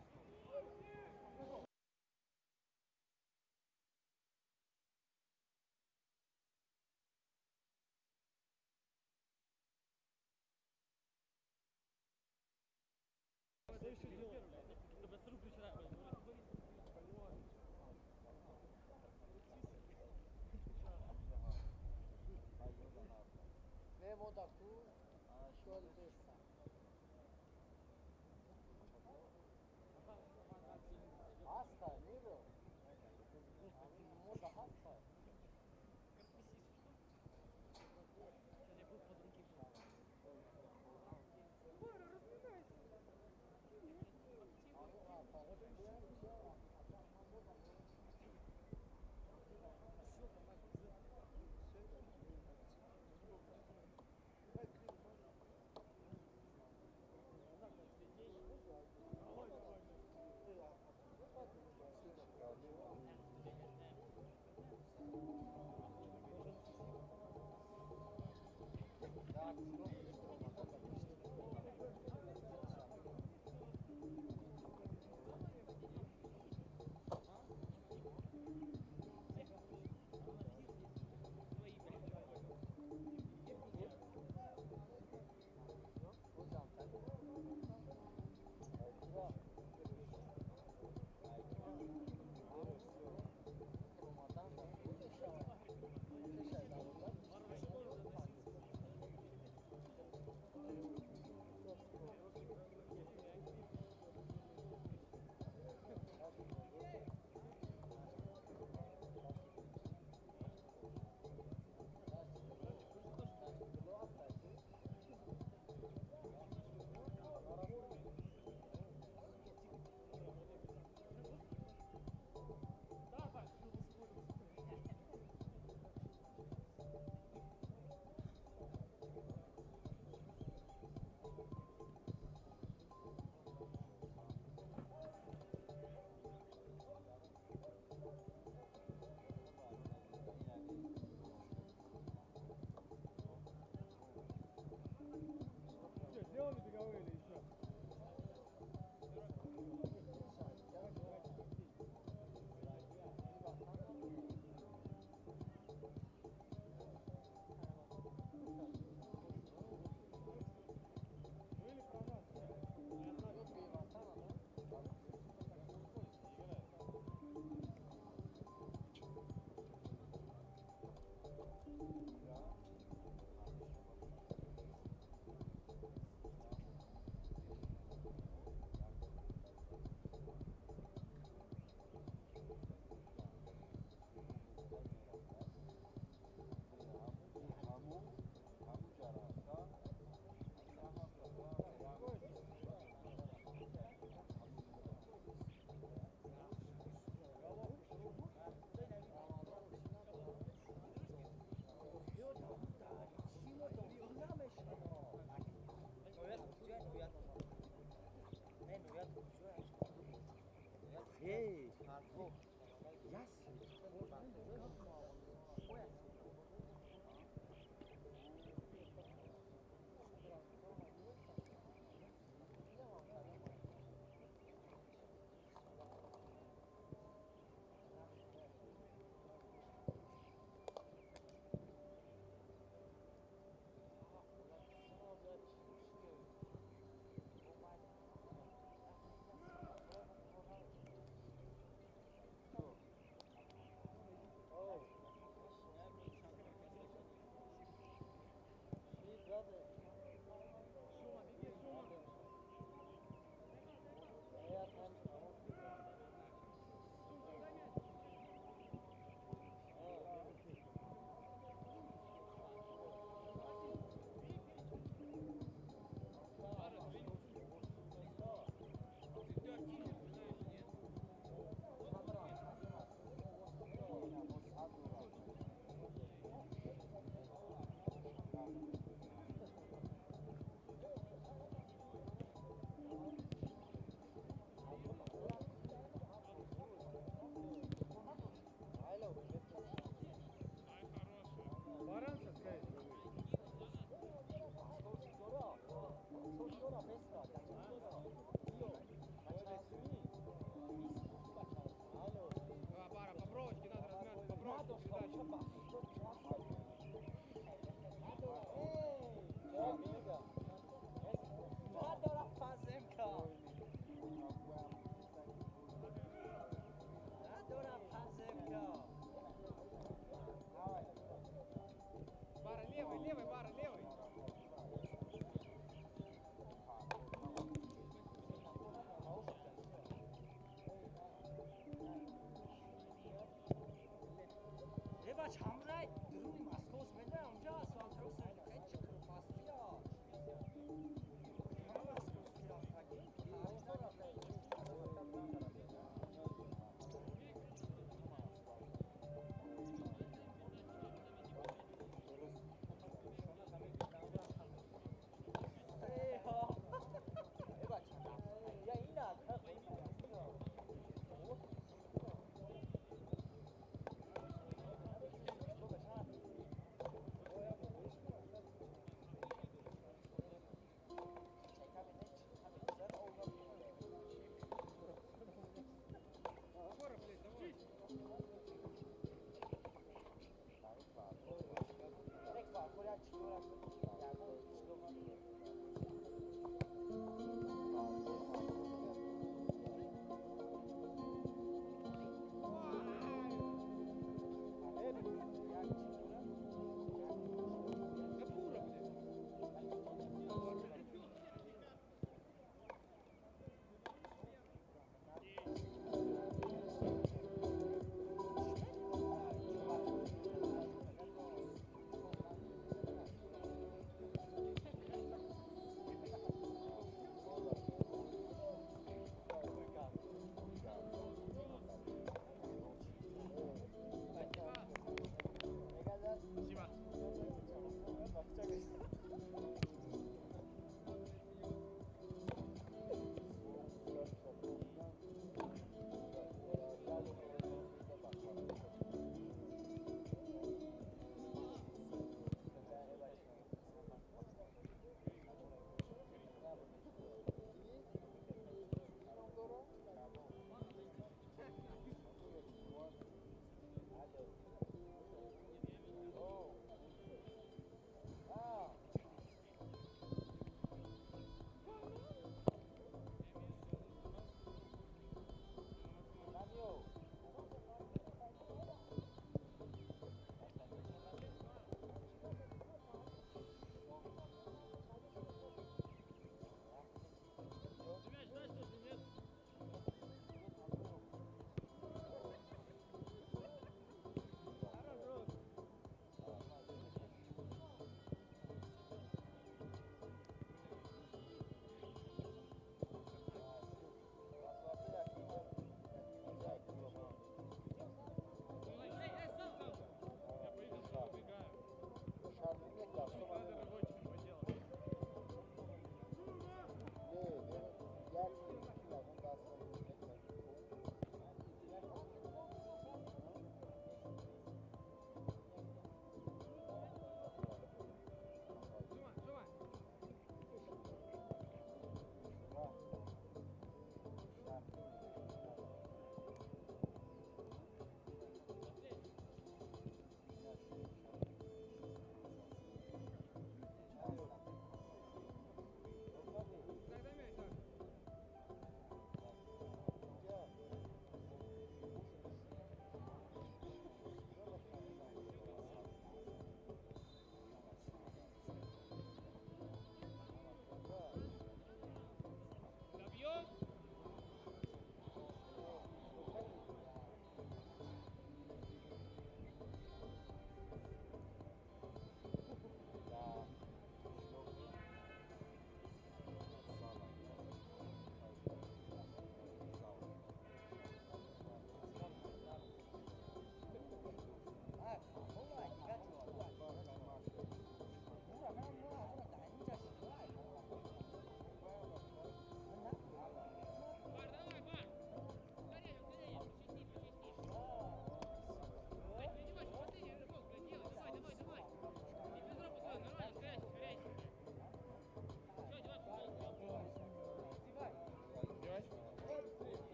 Memo da cu șol de ăsta. Asta, Niro. Moda asta. Сделали беговые или еще? Ei, bravo. Yes.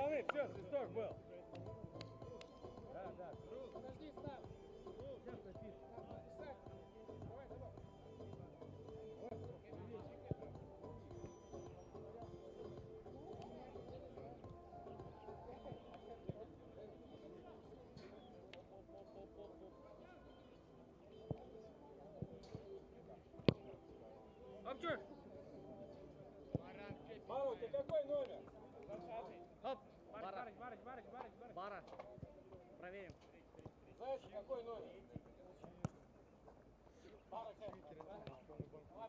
стороны, все, свисток был. Да, да. Подожди, Стас. Сейчас напишешь. Давай, давай. Обчур! Мару, ты какой номер? Хоп. Бара. Проверим. Знаешь, какой номер? Давай,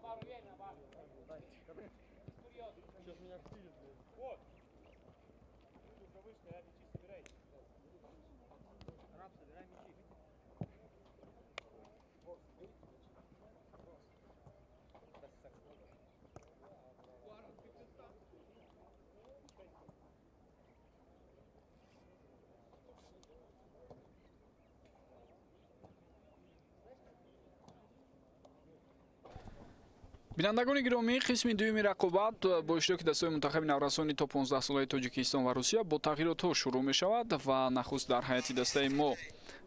Бару, верь на Бару. Сейчас меня встилит. Вот. Уже вышли, а мячи собирайте. Раб, собирай мячи. бинандагони гиромӣ қисми дуюми рақобат бо иштироки дастаҳои мунтахаби наврасонӣ то 15 солаи Тоҷикистон ва Русия бо тағйиротҳо шурӯъ мешавад ва нахуст дар ҳайати дастаи мо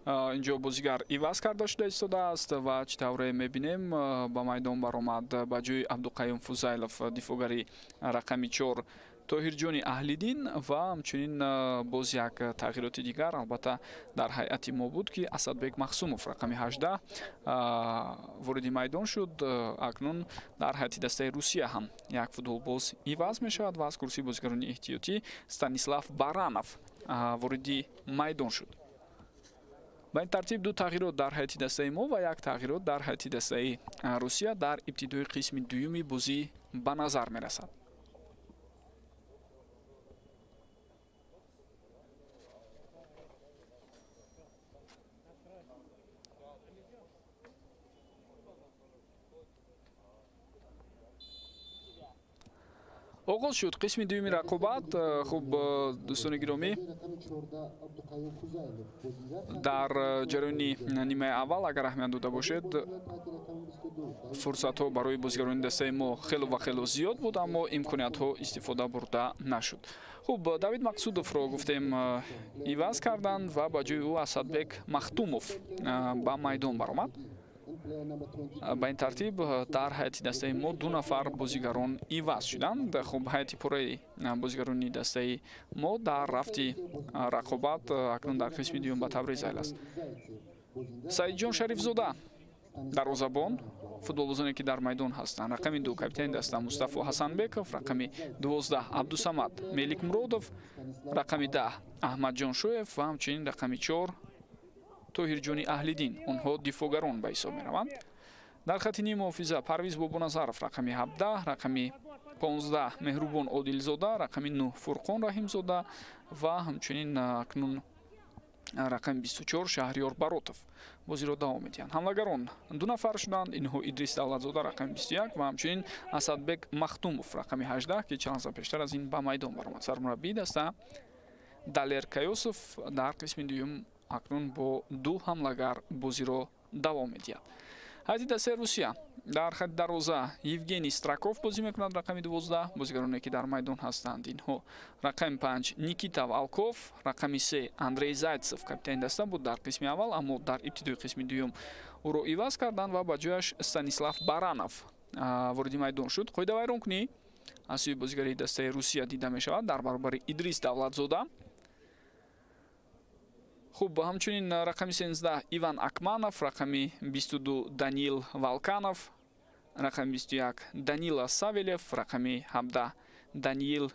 инҷо бозигар иваз карда шуда истодааст ва чӣ тавре мебинем ба майдон баромад ба ҷои Абдуқайюм Фузайлов дифогари рақами 4 Тоҳирҷони Аҳлиддин ва ҳамчунин боз як тағйироти дигар албатта дар ҳайати мо буд ки Асадбек Махсумов рақами 18 вориди майдон шуд. Акнун дар ҳайати дастаи Русия ҳам як футболбоз иваз мешавад ва аз курсии бозигарони эҳтиётӣ Станислав Баранов вориди майдон шуд. ба ин тартиб ду тағйирот дар ҳайати дастаи мо ва як тағйирот дар ҳайати дастаи Русия дар ибтидои қисми дуюми бозӣ ба назар мерасад. оғоз шуд қисми дуюми рақобат. хуб дӯстони гиромӣ, дар ҷараёни нимаи аввал агар аҳамият дода бошед фурсатҳо барои бозигарони дастаи мо хело ва хело зиёд буд, аммо имкониятҳо истифода бурда нашуд. хуб Давид Мақсудовро гуфтем иваз карданд ва ба ҷои ӯ Асадбек Махтумов ба майдон баромад. ба ин тартиб дар ҳайати дастаи мо 2 нафар бозигарон иваз шуданд. хуб ҳайати пурраи бозигарони дастаи мо дар рафти рақобат акнун дар қисми дуюм ба таври зайл аст. Саидҷон Шарифзода дарвозабон, футболбозоне ки дар майдон ҳастанд. рақами 2 капитани даста Мустафо Ҳасанбеков, рақами 12 Абдусамад Мелик Муродов, рақами 10 Аҳмадҷон Шоев ва ҳамчунин рақами 4 Тоҳирҷони Аҳлиддин. онҳо дифогарон ба ҳисоб мераванд. дар хати ними муҳофиза Парвиз Бобоназаров рақами 17, рақами 15 Меҳрубон Одилзода, рақами 9 Фурқон Раҳимзода ва ҳамчунин акнун рақами 24 Шаҳриёр Баротов бозиро давом медиҳанд. ҳамлагарон 2 нафар шуданд. инҳо Идрис Давлатзода рақами 21 ва ҳамчунин Асадбек Махтумов рақами 18 ки чанд лаҳза пештар аз ин ба майдон баромад. сармураббии даста Далер Кайосов дар қисми дуюм акнун бо 2 ҳамлагар бозиро давом медиҳад. ҳайати дастаи Русия дар хати дарвоза Евгений Страков бозӣ мекунад рақами 12. бозигароне ки дар майдон ҳастанд инҳо рақами 5 Никита Валков, рақами 3 Андрей Зайцев капитани даста буд дар қисми аввал, аммо дар ибтидои қисми дуюм ӯро иваз карданд ва ба ҷояш Станислав Баранов вориди майдон шуд. қоида вайрон кунӣ аз сӯи бозигари дастаи Русия дида мешавад дар баробари Идрис Давлатзода. хуб ҳамчунин рақами 13 Иван Акманов, рақами 22 Даниил Валканов, рақами 21 Данила Савелев, рақами 17 Даниил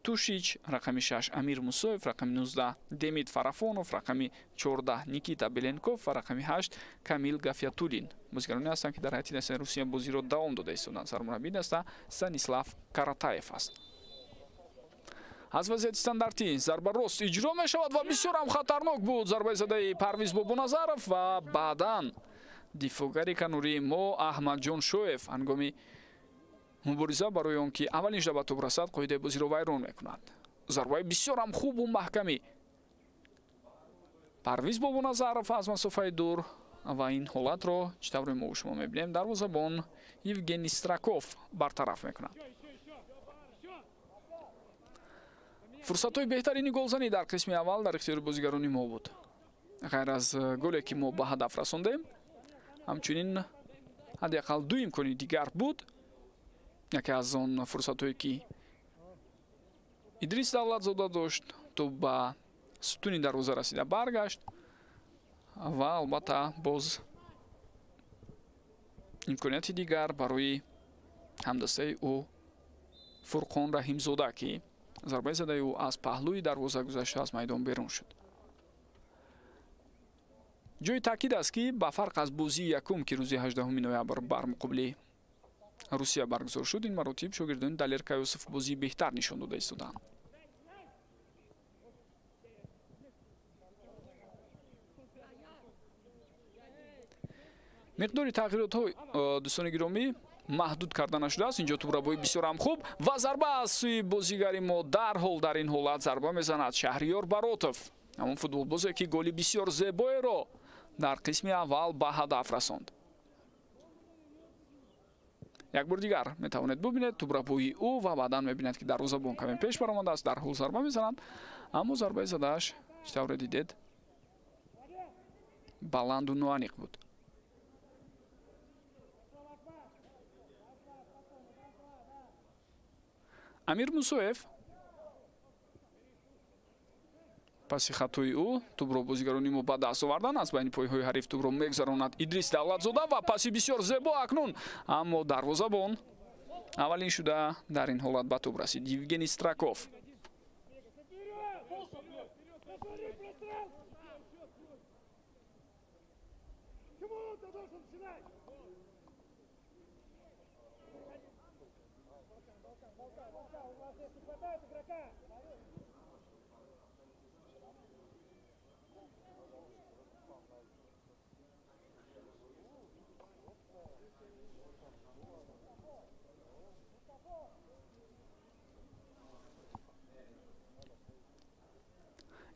Тушич, рақами 6 Амир Мусоев, рақами 19 Демид Фарафонов, рақами 14 Никита Беленков ва рақами 8 Камил Гафиятулин. бозигароне ҳастанд ки дар ҳайати дастаи Русия бозиро давом дода истоданд. сармураббии даста Станислав Каратаев аст. аз вазъияти стандартӣ зарба рост иҷро мешавад ва бисёр ҳам хатарнок буд. зарбаи задаи Парвиз Бобоназаров ва баъдан дифогари канурии мо Аҳмадҷон Шоев ҳангоми мубориза барои он ки аввалин шуда ба топ расад қоидаи бозиро вайрон мекунад. зарбаи бисёр ҳам хубу маҳками Парвиз Бобоназаров аз масофаи дур ва ин ҳолатро чӣ тавре мо шумо мебинем дарвозабон Евгений Страков бартараф мекунад. фурсатҳои беҳтарини голзанӣ дар қисми аввал дар ихтиёри бозигарони мо буд. ғайр аз голе ки мо ба ҳадаф расондем, ҳамчунин ҳадақал ду имкони дигар буд. яке аз он фурсатҳое ки Идрис Давлатзода дошт, то ба сутуни дарвоза расида баргашт ва албатта боз имконияти дигар барои ҳамдастаи ӯ Фурқон Раҳимзода ки зарбаи задаи ӯ аз паҳлӯи дарвоза гузашта аз майдон берун шуд. ҷои таъкид аст ки ба фарқ аз бозии якум ки рӯзи 18 ноябр бар муқобили Русия баргузор шуд, ин маротиб шогирдони Далерка Юсуф бозии беҳтар нишон дода истоданд. миқдори тағйиротҳо дӯстони гиромӣ маҳдуд карда нашудааст. инҷо тӯбрабои бисёр ҳам хуб ва зарба аз сӯи бозигари мо дарҳол дар ин ҳолат зарба мезанад Шаҳриёр Баротов, ҳамон футболбозе ки голи бисёр зебоеро дар қисми аввал ба ҳадаф расонд. як бор дигар метавонед бубинед тӯбрабои ӯ ва баъдан мебинед ки дарвозабон каме пеш баромадааст, дарҳол зарба мезанад, аммо зарбаи задааш чӣ тавре дидед баланду ноаниқ буд. Амир Мусоев паси хатои ӯ тӯбро бозигарони мо ба даст овардан аз байни пойҳои ҳариф тӯбро мегзаронад Идрис Давлатзода ва паси бисёр зебо акнун, аммо дарвозабон аввалин шуда дар ин ҳолат ба тӯб расид. Евгений Страков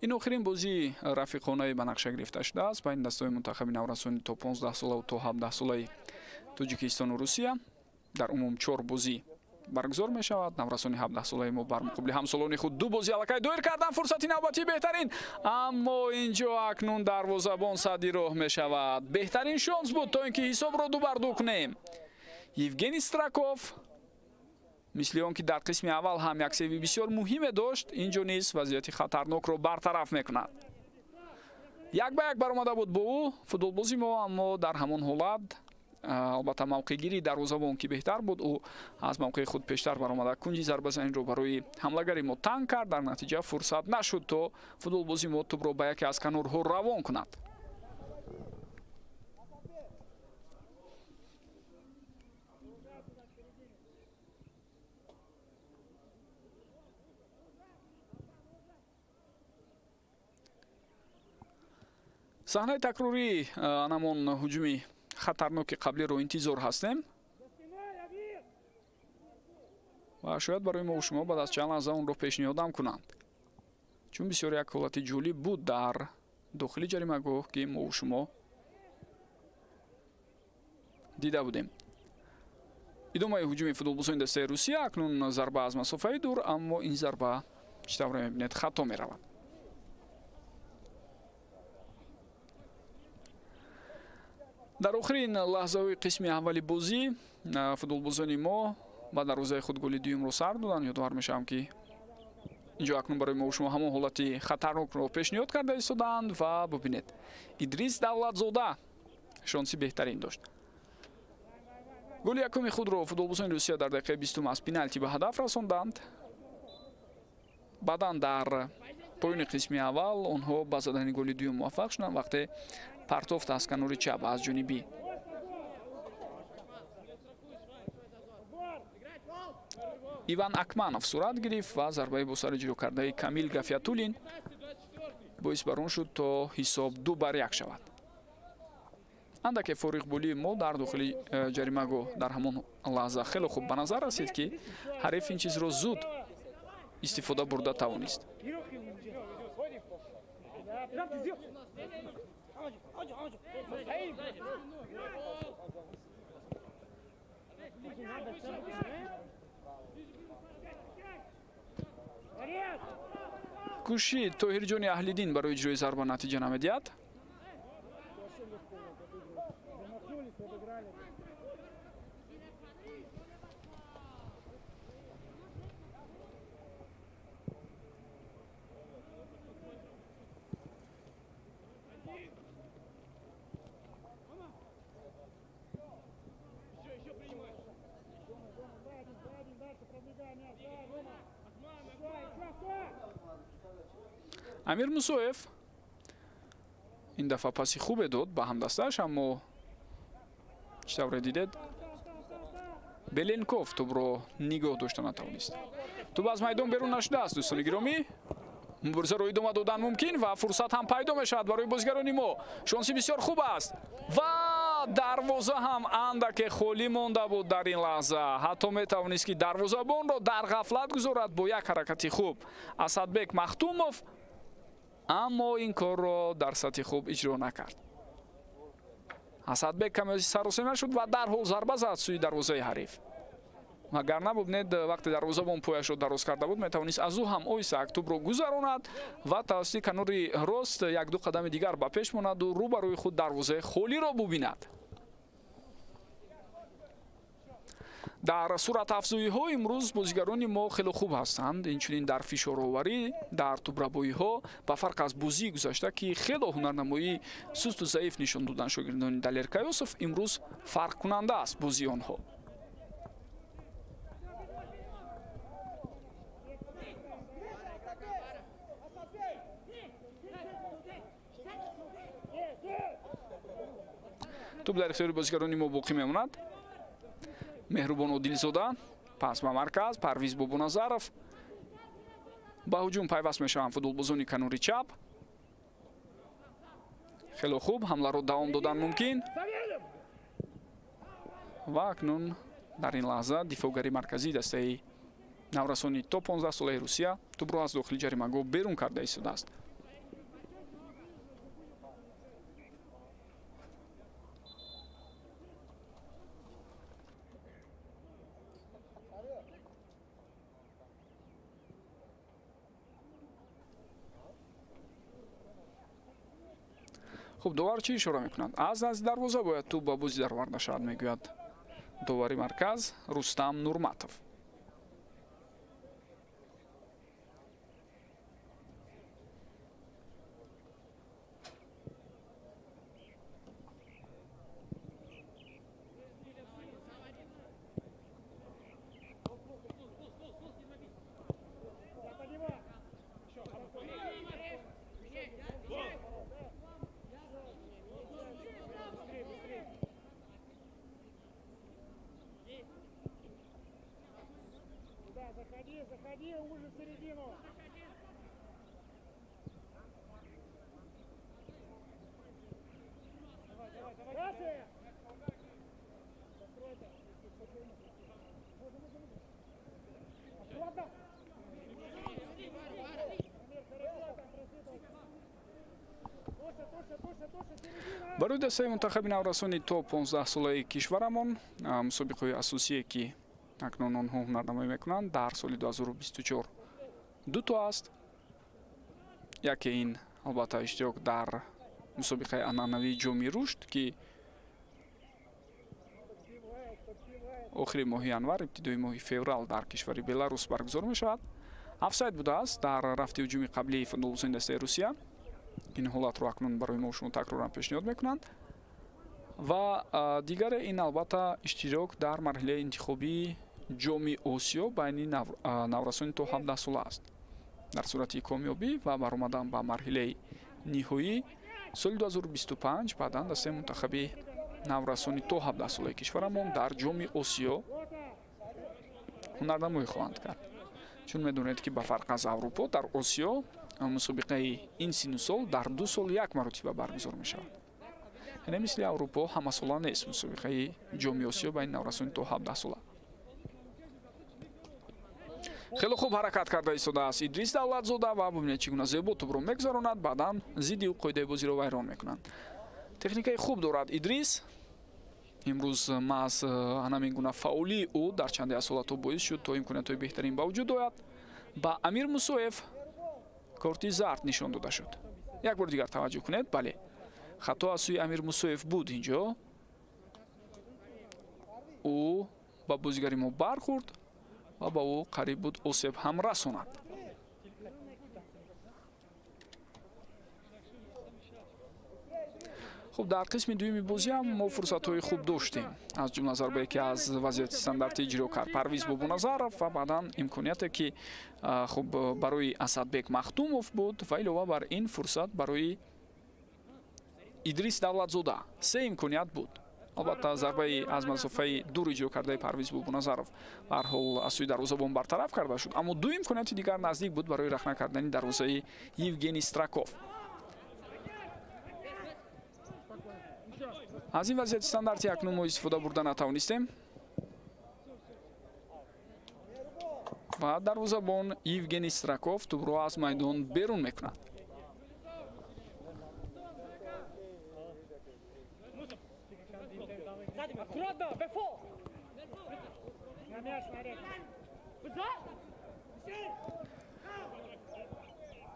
ин охирин бозии рафиқонаи ба нақша гирифта шудааст байни дастаҳои мунтахаби наврасони то 15 солаву то 17 солаи Тоҷикистону Русия. дар умум 4 бозӣ баргузор мешавад. наврасони 17 солаи мо бар муқобили ҳамсолони худ ду бозӣ аллакай доир кардан, фурсати навбатии беҳтарин, аммо инҷо акнун дарвозабон садди роҳ мешавад. беҳтарин шонс буд то ин ки ҳисобро дубарду кунем. Евгений Страков мисли он ки дар қисми аввал ҳам як сейви бисёр муҳиме дошт, инҷо низ вазъияти хатарнокро бартараф мекунад. як ба як баромада буд бо ӯ футболбози мо, аммо дар ҳамон ҳолат албатта мавқеъгирии дарвозабон ки беҳтар буд, ӯ аз мавқеъи худ пештар баромада кунҷи зарбазаниро барои ҳамлагари мо танг кард. дар натиҷа фурсат нашуд то футболбози мо тӯбро ба яке аз канорҳо равон кунад. саҳнаи такрории анамон ҳуҷуми хатарноки қаблиро интизор ҳастем ва шояд барои мо шумо баъд аз чанд лаҳза онро пешниҳодам кунанд, чун бисёр як ҳолати ҷолиб буд дар дохили ҷаримагоҳ ки мо шумо дида будем. идомаи ҳуҷуми футболбозони дастаи Русия. акнун зарба аз масофаи дур, аммо ин зарба чӣ тавре мебинед хато меравад. дар охирин лаҳзаҳои қисми аввали бозӣ футболбозони мо ба дарвозаи худ голи дуюмро сар доданд. ёдовар мешавам ки инҷо акнун барои мо шумо ҳамон ҳолати хатарнокро пешниҳод карда истоданд ва бубинед Идрис Давлатзода шонси беҳтарин дошт. голи якуми худро футболбозони Русия дар дақиқаи 20 аз пеналти ба ҳадаф расонданд. баъдан дар поёни қисми аввал онҳо ба задани голи дуюм муваффақ шуданд вақте партофт аз канори чап аз ҷониби Иван Акманов сурат гирифт ва зарбаи бо сари ҷудо кардаи Камил Гафиятуллин боис бар он шуд то ҳисоб 2-1 шавад. андаке фориғболии мо дар дохили ҷаримагоҳ дар ҳамон лаҳза хеле хуб ба назар расид ки ҳариф ин чизро зуд истифода бурда тавонист. кӯши Тоҳирҷони Аҳлиддин барои иҷрои зарба натиҷа намедиҳад. Замахнулись, обыграли. Амир Мусоев ин дафъа паси хубе дод ба ҳамдастааш, аммо чӣ тавре дидед? Беленков тӯбро нигоҳ дошта натавонист. тӯб аз майдон берун нашудааст. дӯстони гиромӣ, муборизаро идома додан мумкин ва фурсат ҳам пайдо мешавад барои бозигарони мо. шонси бисёр хуб аст ва дарвоза ҳам андаке холӣ монда буд дар ин лаҳза. ҳатто метавонист ки дарвозабонро дар ғафлат гузорад бо як ҳаракати хуб. Асадбек Махтумов аммо ин корро дар сатҳи хуб иҷро накард. Асадбек каме саросема шуд ва дарҳол зарба зад сӯи дарвозаи ҳариф. агар набубнед вақте дарвозабон пояшро дароз карда буд, метавонист аз ӯ ҳам оҳиста тӯбро гузаронад ва тавассути канори рост як-ду қадами дигар ба пеш монад ва рӯбарӯи худ дарвозаи холиро бубинад. дар суратафзоиҳо имрӯз бозигарони мо хеле хуб ҳастанд. инчунин дар фишороварӣ, дар тӯбрабоиҳо ба фарқ аз бозии гузашта ки хеле ҳунарнамоии сусту заиф нишон додан шогирдони Далер Кайёсов, имрӯз фарқкунанда аст бозии онҳо. тӯб дар ихтиёри бозигарони мо боқӣ мемонад. Меҳрубон Одилзода пас ба марказ, Парвиз Бобоназаров ба ҳуҷум пайваст мешаванд футболбозони канори чап. хеле хуб, ҳамларо давом додан мумкин ва акнун дар ин лаҳза дифоъгари марказии дастаи наврасони то 15 солаи Русия тӯбро аз дохили ҷаримагоҳ берун карда истодааст. хуб, довар чӣ ишора мекунад? аз назди дарвоза бояд тӯб ба бозӣ дароварда шавад, мегӯяд довари марказ Рустам Нурматов. Заходи, уже в середину. Давай. барои дастаи мунтахаби наврасони то 15 солаи кишварамон мусобиқаҳои асосие ки акнун онҳо ҳунарнамоӣ мекунанд дар соли 2024 дуто аст. яке ин албатта иштирок дар мусобиқаи анъанавии ҷоми рушд ки охири моҳи январ ибтидои моҳи феврал дар кишвари Беларус баргузор мешавад. офсайд будааст дар рафти ҳуҷуми қаблии футболбозони дастаи Русия. ин ҳолатро акнун барои мо шумо такроран пешниҳод мекунанд. ва дигаре ин албатта иштирок дар марҳилаи интихобии ҷоми Осиё байни наврасони то 17 сола аст. дар сурати комёбӣ ва баромадан ба марҳилаи ниҳоӣ соли 2025 баъдан дастаи мунтахаби наврасони то 17 солаи кишварамон дар ҷоми Осиё ҳунарнамоӣ хоҳанд кард. чун медонед ки ба фарқ аз Аврупо дар Осиё мусобиқаи ин сину сол дар 2 сол як маротиба баргузор мешавад. яъне мисли Аврупо ҳамасола нест мусобиқаи ҷоми Осиё байни наврасони то 17 сола. хеле хуб ҳаракат карда истодааст Идрис Давлатзода ва бубинед чӣ гуна зебо тӯбро мегузаронад, баъдан зидди ӯ қоидаи бозиро вайрон мекунанд. техникаи хуб дорад Идрис. имрӯз маҳз ҳамин гуна фаъолии ӯ дар чанде аз ҳолатҳо боис шуд то имкониятҳои беҳтарин ба вуҷуд ояд. ба Амир Мусоев корти зард нишон дода шуд. Як бор дигар таваҷҷӯҳ кунед. Бале, хато аз сӯи Амир Мусоев буд инҷо. Ӯ ба бозигари мо бархӯрд ва ба ӯ қариб буд осеб ҳам расонад. хуб, дар қисми дуюми бозӣ ҳам мо фурсатҳои хуб доштем. Аз ҷумла зарбае ки аз вазъияти стандарти иҷро кард Парвиз Бобоназаров ва баъдан имконияте ки хуб барои Асадбек Махтумов буд ва илова бар ин фурсат барои Идрис Давлатзода. Се имконият буд. албатта зарбаи аз масофаи дур иҷро кардаи Парвиз Бобоназаров ба ҳар ҳол аз сӯи дарвозабон бартараф карда шуд, аммо ду имконияти дигар наздик буд барои рахна кардани дарвозаи Евгений Страков. аз ин вазъияти стандарти акнун мо истифода бурда натавонистем ва дарвозабон Евгений Страков тӯбро аз майдон берун мекунад.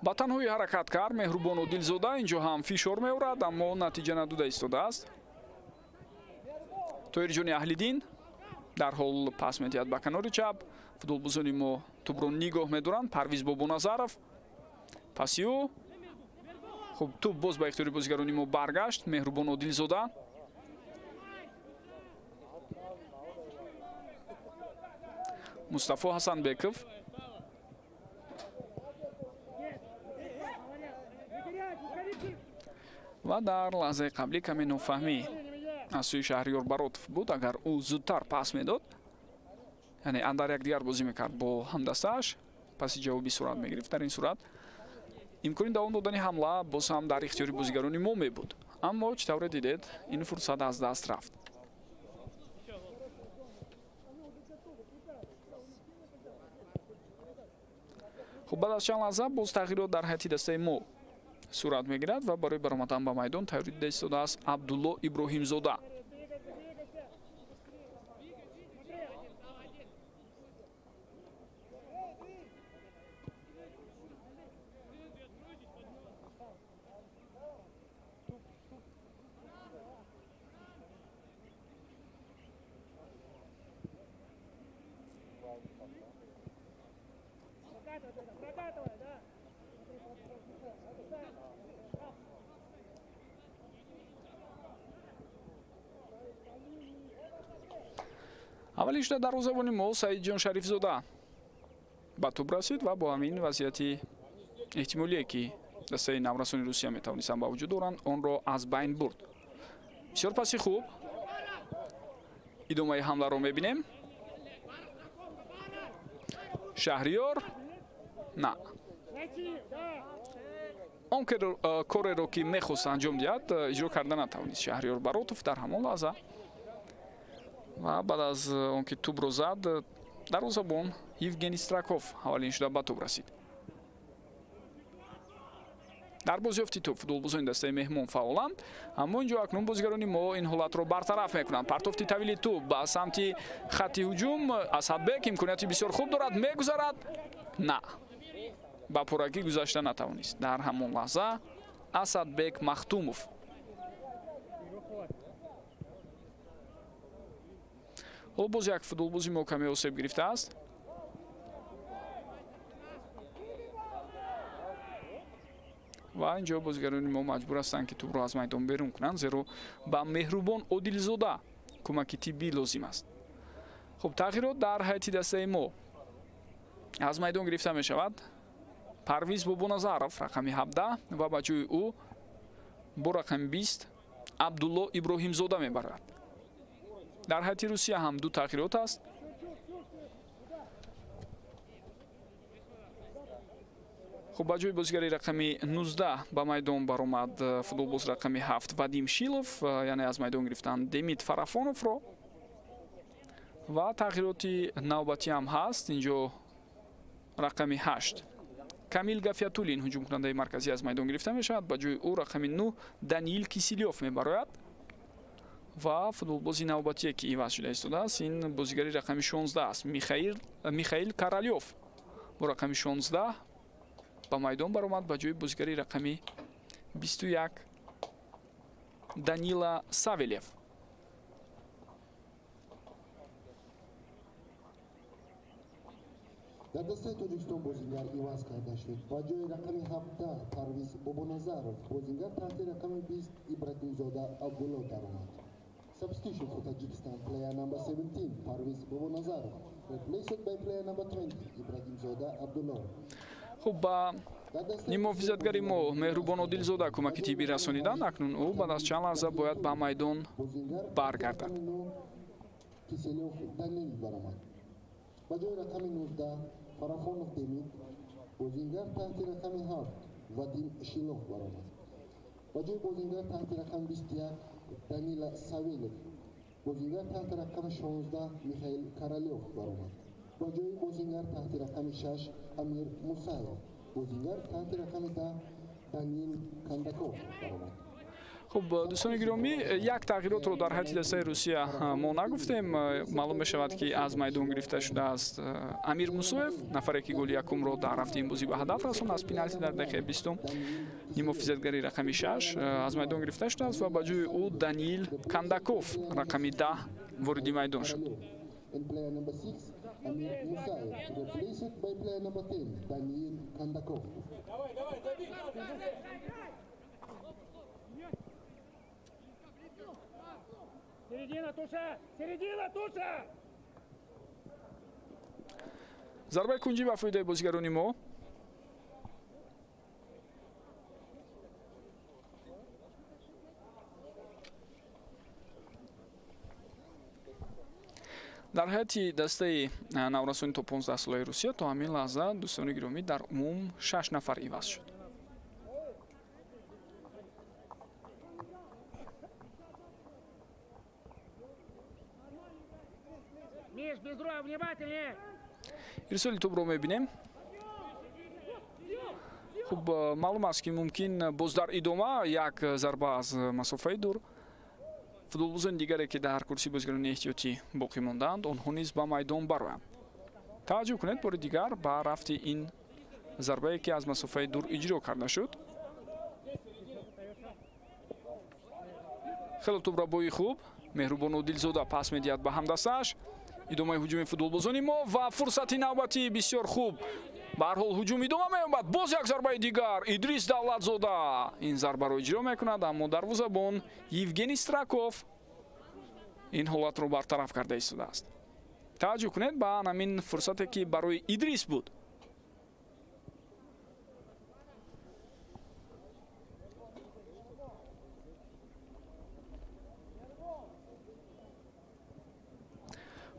ба танҳои ҳаракаткар Меҳрубон Одилзода инҷо ҳам фишор меорад, аммо натиҷа надода истодааст. Тоҳирҷони Аҳлиддин дарҳол пас медиҳад ба канори чап. футболбозони мо тӯбро нигоҳ медоранд. Парвиз Бобоназаров пасиё. хуб, тӯб боз ба ихтиёри бозигарони мо баргашт. Меҳрубон Одилзода Мустафо Ҳасанбеков ва дар лаҳзаи қаблӣ каме нофаҳмӣ аз сӯи Шаҳриёр Баротов буд. агар ӯ зудтар пас медод, яъне андар якдигар бозӣ мекард бо ҳамдастааш, паси ҷавобӣ сурат мегирифт. дар ин сурат имкони давом додани ҳамла боз ҳам дар ихтиёри бозигарони мо мебуд, аммо чӣ тавре дидед, ин фурсат аз даст рафт. хуб, баъд аз чанд лаҳза боз тағйирот дар ҳайати дастаи мо сурат мегирад ва барои баромадан ба майдон тайёрӣ дида истодааст Абдулло Иброҳимзода. аввали шуда дарвозабони мо Саидҷон Шарифзода ба тӯб расид ва бо ҳамин вазъияти эҳтимолие ки дастаи наврасони Русия метавонистанд ба вуҷуд оранд, онро аз байн бурд. бисёр паси хуб. идомаи ҳамларо мебинем. Шаҳриёр на он кореро ки мехост анҷом диҳад иҷро карда натавонист Шаҳриёр Баротов дар ҳамон лаҳза. ва баъд аз он ки тӯбро зад, дарвозабон Евгений Страков аввалин шуда ба тӯб расид. дар бозёфти тӯб футболбозони дастаи меҳмон фаъоланд, аммо инҷо акнун бозигарони мо ин ҳолатро бартараф мекунанд. партофти тавили тӯб ба самти хатти ҳуҷум. Асадбек имконияти бисёр хуб дорад, мегузарад. на ба пуррагӣ гузашта натавонист. дар ҳамон лаҳза Асадбек Махтумов ҳоло боз як футболбози мо каме осеб гирифтааст. ва инҷо бозигарони мо маҷбур ҳастанд ки тӯбро аз майдон берун кунанд, зеро ба Меҳрубон Одилзода кӯмаки тиббӣ лозим аст. хуб, тағйирот дар ҳайати дастаи мо аз майдон гирифта мешавад. Парвиз Бобоназаров рақами 17 ва ба ҷои ӯ бо рақами 20 Абдулло Иброҳимзода мебарад. дар ҳайати Русия ҳам ду тағйирот аст. хуб, ба ҷои бозигари рақами 19 ба майдон баромад футболбоз рақами 7 Вадим Шилов, яъне аз майдон гирифтанд Демид Фарафоновро. ва тағйироти навбатӣ ҳам ҳаст. инҷо рақами 8 Камил Гафиятуллин ҳуҷумкунандаи марказӣ аз майдон гирифта мешавад. ба ҷои ӯ рақами 9 Даниил Кисилёв мебарояд. ва футболбози навбатие ки иваз шуда истодааст, ин бозигари рақами 16 аст Михаил Каралёв бо рақами 16 ба майдон баромад ба ҷои бозигари рақами 21 Данила Савелев. در دسته توجیکستان بازیگر عوض کرده شد. با جای رقم 17 پرویز بابانظرov بازیگر تحت رقم 20 ابراهیم زاده عبدالله درآمد. Substitution for Tajikistan player number 17 Parviz Bobonazarov replaced by player number 20 Ibrahim Zoda Abdullah. خب با нимуҳофизатгари мо Меҳрубон Одилзода кӯмаки тиббӣ расонидан. Акнун ӯ баъд аз чанд лаҳза бояд ба майдон баргардад. Киселев Данил даромад. Ба ҷои рақами 19 Фарафонов Демид бозингар таҳти рақами 7 Вадим Шилов баромад. Ба ҷои бозингар таҳти рақами 21 Данила Савелев бозингар таҳти рақами 16 Михаил Королёв баромад. Ба ҷои бозингар таҳти рақами 6 Амир Мусаев бозингар таҳти рақами 10 Данил Кандаков баромад. خب دوستان گرامی، یک تغییرات رو در حد دسته روسیه ما نگفتیم. معلوم می‌شود که از میدان گرفته شده است امیر موسویف، نفری که گل یکم رو در هفته این بازی به هدف رساند از پنالتی در دقیقه 20 нимуҳофизатгари рақами 6 از میدان گرفته شده است و با جای او دانیل کانداکوف رقمی 10 وارد میدان شد. Середина, Туша! Середина, Туша! зарбаи кунҷӣ ба фоидаи бозигарони мо. дар ҳайати дастаи наврасони то 15 солаи Русия то ҳамин лаҳза дӯстони гиромӣ дар умум 6 нафар иваз шуд. Миш, без рук, внимательнее! ирсоли тӯбро мебинем. хуб маълум аст ки мумкин боз дар идома як зарба аз масофаи дур футболбозони дигаре ки дар курсии бозигарони эҳтиётӣ боқӣ мондаанд онҳо низ ба майдон бароянд. таваҷҷӯҳ кунед бори дигар ба рафти ин зарбае ки аз масофаи дур иҷро карда шуд. хеле тӯбрабои хуб. Меҳрубон Одилзода пас медиҳад ба ҳамдастааш. идомаи ҳуҷуми футболбозони мо ва фурсати навбатӣ бисёр хуб. ба ҳар ҳол ҳуҷум идома меёбад. боз як зарбаи дигар. Идрис Давлатзода ин зарбаро иҷро мекунад, аммо дарвозабон Евгений Страков ин ҳолатро бартараф карда истодааст. таваҷҷӯҳ кунед ба ҳамин фурсате ки барои Идрис буд.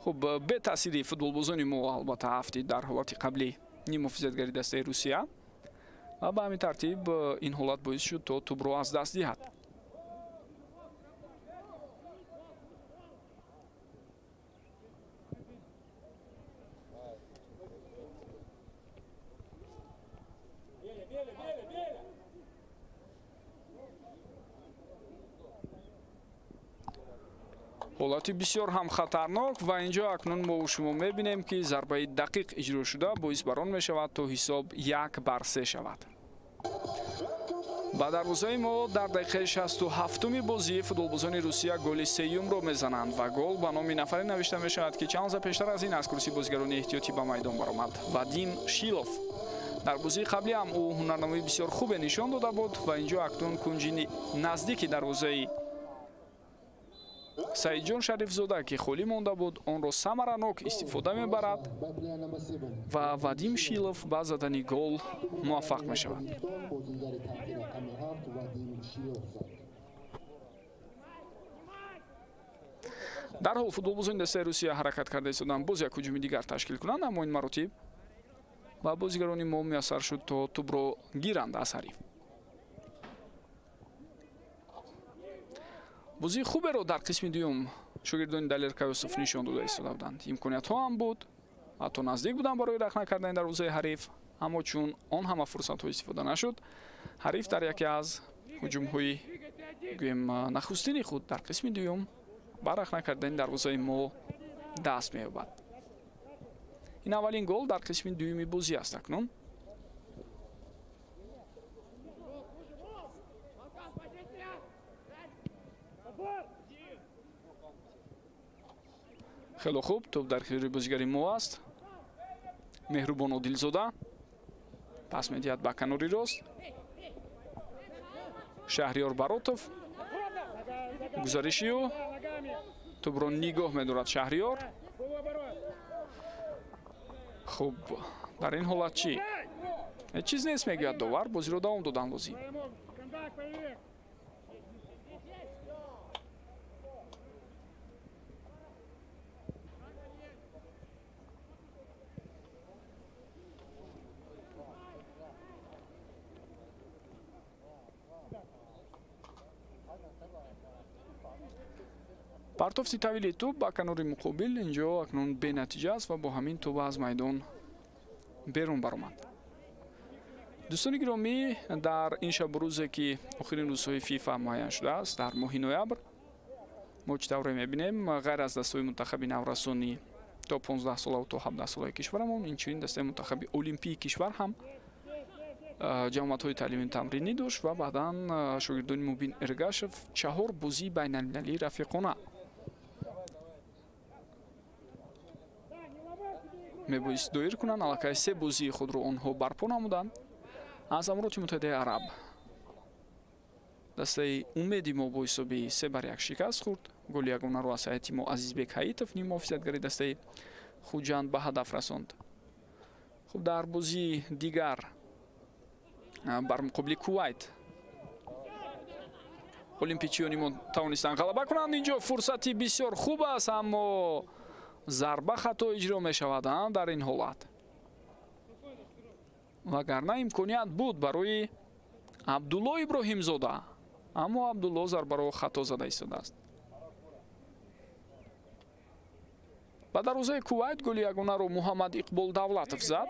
خب به تاثیر فوتبالبازان ما البته هفته در حالت قبلی нимуҳофизатгари дастаи Русия و به همین ترتیب این حالت باعث شد تا توپ را از دست دهد. ҳолати бисёр ҳам хатарнок ва инҷо акнун мо шумо мебинем ки зарбаи дақиқ иҷро шуда боис бар он мешавад то ҳисоб 1-3 шавад. ба дарвозаи мо дар дақиқаи 67-уми бозӣ футболбозони Русия голи сеюмро мезананд ва гол ба номи нафаре навишта мешавад ки чанд лаҳза пештар аз ин аз курсии бозигарони эҳтиётӣ ба майдон баромад. Вадим Шилов. дар бозии қаблӣ ҳам ӯ ҳунарнамои бисёр хубе нишон дода буд ва инҷо акнун кунҷи наздики дарвозаи Саидҷон Шарифзода ки холӣ монда буд онро самаранок истифода мебарад ва Вадим Шилов ба задани гол муваффақ мешавад. дарҳол футболбозони дастаи Русия ҳаракат карда истоданд боз як ҳуҷуми дигар ташкил кунанд, аммо ин маротиб ба бозигарони мо муяссар шуд то тӯбро гиранд аз ҳариф. бозии хуберо дар қисми дуюм шогирдони Далер Кайосов нишон дода истода буданд. имкониятҳо ҳам буд, ҳатто наздик буданд барои рахна кардани дарвозаи ҳариф, аммо чун он ҳама фурсатҳо истифода нашуд, ҳариф дар яке аз ҳуҷумҳои гӯем нахустини худ дар қисми дуюм ба рахна кардани дарвозаи мо даст меёбад. ин аввалин гол дар қисми дуюми бозӣ аст акнун. خیلی خوب توپ در اختیار بازیگر ما است. مهربان عادلزاده پاس میدهد به کناری راست. شهریار баротов گزارشی او توپ را نگاه می‌دارد شهریار. خوب در این حالت چی؟ هیچ چیز نیست میگوید داور. بازی را دوام دادن لازم. партов ситавили тӯб ба канори муқобил инҷо акнун бенатиҷа аст ва бо ҳамин тӯб аз майдон берун баромад. дӯстони гиромӣ, дар ин шабу рӯзе ки охирин рӯзҳои фифа муайян шудааст дар моҳи ноябр мо чӣ тавре мебинем ғайр аз дастаҳои мунтахаби наврасони то 15 солаву то 17 солаи кишварамон инчунин дастаи мунтахаби олимпии кишвар ҳам ҷамъиятҳои таълимии тамринӣ дошт ва баъдан шогирдони мубин эргашев 4 бозии байналмилалии рафиқона мебоист доир кунанд. аллакай 3 бозии худро онҳо барпо намуданд. аз амороти муттаҳидаи араб дастаи умеди мо бо ҳисоби 3-1 шикаст хӯрд. голи ягонаро аз ҳайати мо азизбек ҳаитов ним муҳофизатгари дастаи хуҷанд ба ҳадаф расонд. хуб дар бозии дигар бар муқобили кувайт олимпичиони мо тавонистанд ғалаба кунанд. инҷо фурсати бисёр хуб аст, аммо зарба хато иҷро мешавад дар ин ҳолат. вагарна имконият буд барои абдулло иброҳимзода, аммо абдулло зарбаро хато зада истодааст. ба дарвозаи кувайт голи ягонаро муҳаммад иқбол давлатов зад.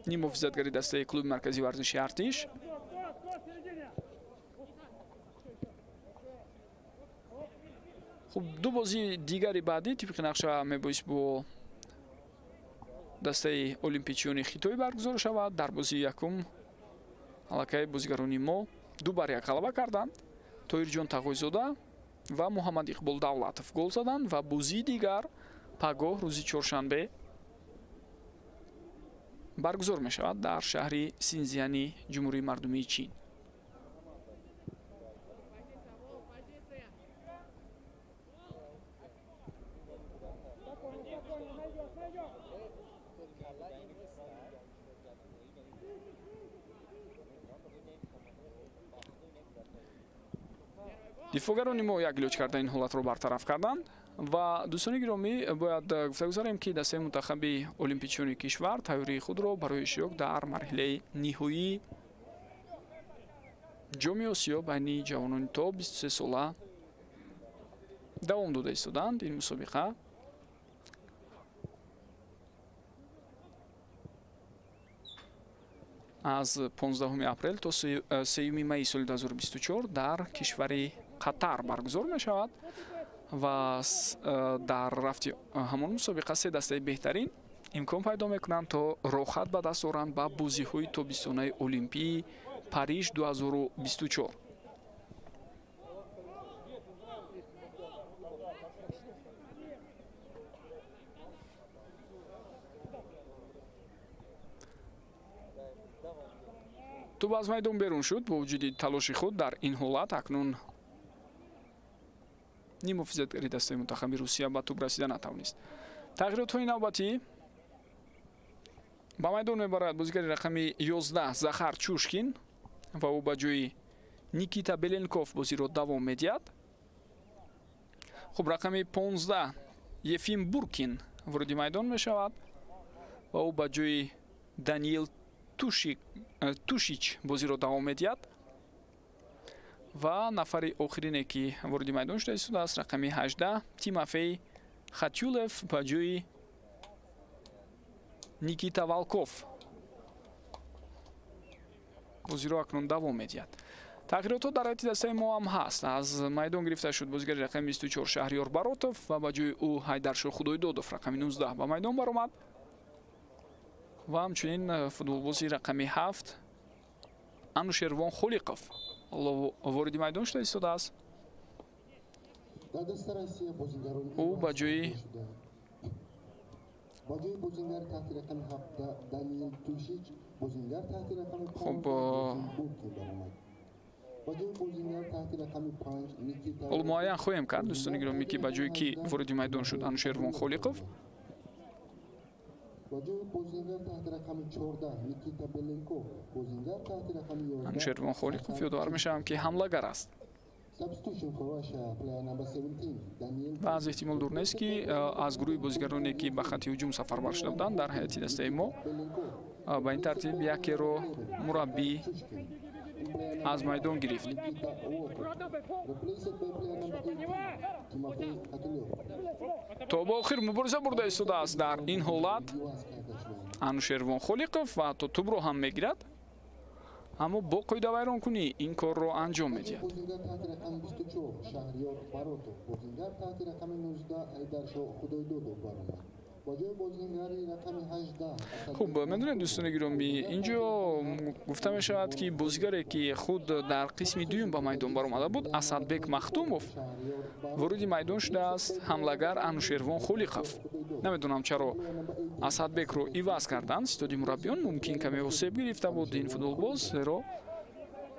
ним муҳофизатгари дастаи клуби марказии варзиши артиш. хуб ду бозии дигари баъдӣ тибқи нақша мебоист бо дастаи олимпичиони хитоӣ баргузор шавад. дар бозии якум аллакай бозигарони мо 2-1 ғалаба карданд. тоҳирҷон тағоизода ва муҳаммад иқбол давлатов гол заданд ва бозии дигар пагоҳ рӯзи чоршанбе баргузор мешавад дар шаҳри синзияни ҷумҳурии мардумии чин. дифогарони мо як илоҷ карда ин ҳолатро бартараф карданд ва дӯстони гиромӣ бояд гуфта гузарем ки дастаи мунтахаби олимпичиони кишвар тайёрии худро барои иштирок дар марҳилаи ниҳоӣ ҷоми осиё байни ҷавонони то 23 сола давом дода истоданд. ин мусобиқа аз 15 апрел то 3 майи соли 2024 дар кишвари қатар баргузор мешавад ва дар рафти ҳамон мусобиқа 3 дастаи беҳтарин имкон пайдо мекунанд то рохат ба даст оранд ба бозиҳои тобистонаи олимпии Париж 2024. тӯб аз майдон берун шуд. бо вуҷуди талоши худ дар ин ҳолат акнун ним муҳофизатгари дастаи мунтахаби русия ба тӯб расида натавонист. тағйиротҳои навбатӣ ба майдон мебарад бозигари рақами 11 Захар Чушкин ва ӯ ба ҷои Никита Беленков бозиро давом медиҳад. хуб рақами 15 Ефим Буркин вориди майдон мешавад ва ӯ ба ҷои Даниил Тушич бозиро давом медиҳад ва нафари охирине ки вориди майдон шуда истодааст рақами 18 Тимофей Хатюлев ба ҷои Никита Валков бозиро акнун давом медиҳад. тағйиротҳо дар ҳайати дастаи мо ҳам ҳаст. аз майдон гирифта шуд бозигари рақами 24 Шаҳриёр баротов ва ба ҷои ӯ Ҳайдаршоҳ Худоидодов рақами 19 ба майдон баромад ва ҳамчунин футболбози рақами 7 Анушервон Холиқов вориди майдон шуда истодааст. در دست روسیه بازیگران او با جوی با جای بازیگر تحت رقم 17 دانیل توشیچ بازیگر تحت رقم 5 خب بورکی برآمد. با جای بازیگر تحت رقم 5 نیکیتا ҳол муайян хоҳем кард дӯстони гиромӣ ки ба ҷои ки вориди майдон шуд Анушервон Холиқов. با جای بازیگر تحت رقم 14 نیکیتا بلنکوف بازیگر تحت رقم 11 Анушервон Холиқов ёдовар мешавам ки ҳамлагар аст. Substitution for Russia, player number 17, Daniel ва аз эҳтимол дур нест ки аз гурӯҳи бозигароне ки ба хатти ҳуҷум сафарбар шуда буданд дар ҳайати дастаи мо ба ин тартиб якеро мураббӣ аз майдон гирифт. Nikita Walker, replaced by player number 18, Timofey Khatulyov. то бо охир мубориза бурда истодааст дар ин ҳолат Yuas Kardashyan. Анушервон Холиқов ва ҳатто тӯбро ҳам мегирад, аммо бо қоида вайронкунӣ ин корро анҷом медиҳад. بازیگر تحت رقم 24 شهریار فراتوف بازیگر تحت رقم 19 حیدرشاه خدایدودov برآمد. با جای بازیگری رقم 18 хуб медонед дӯстони гиромӣ инҷо гуфта мешавад ки бозигаре ки худ дар қисми дуюм ба майдон баромада буд Асадбек Махтумов вориди майдон шудааст ҳамлагар Анушервон Холиқов. намедонам чаро Асадбекро иваз карданд ситоди мураббиён. мумкин каме осеб гирифта буд ин футболбоз, зеро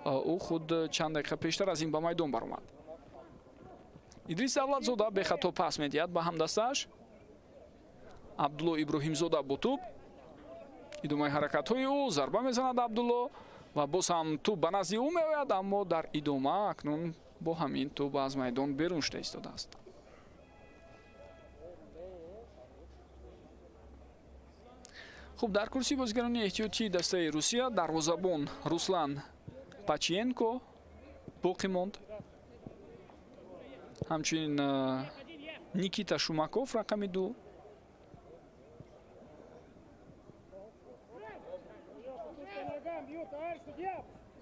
ӯ худ чанд дақиқа пештар аз ин ба майдон баромад. Идрис Давлатзода бехато пас медиҳад ба ҳамдастааш. Абдулло Иброҳимзода бо тӯб идомаи ҳаракатҳои ӯ зарба мезанад Абдулло ва боз ҳам тӯб ба назди ӯ меояд, аммо дар идома акнун бо ҳамин тӯб аз майдон берун шуда истодааст. хуб дар курсии бозигарони эҳтиётии дастаи Русия дарвозабон Руслан Пачиенко боқӣ монд. ҳамчунин Никита Шумаков рақами 2.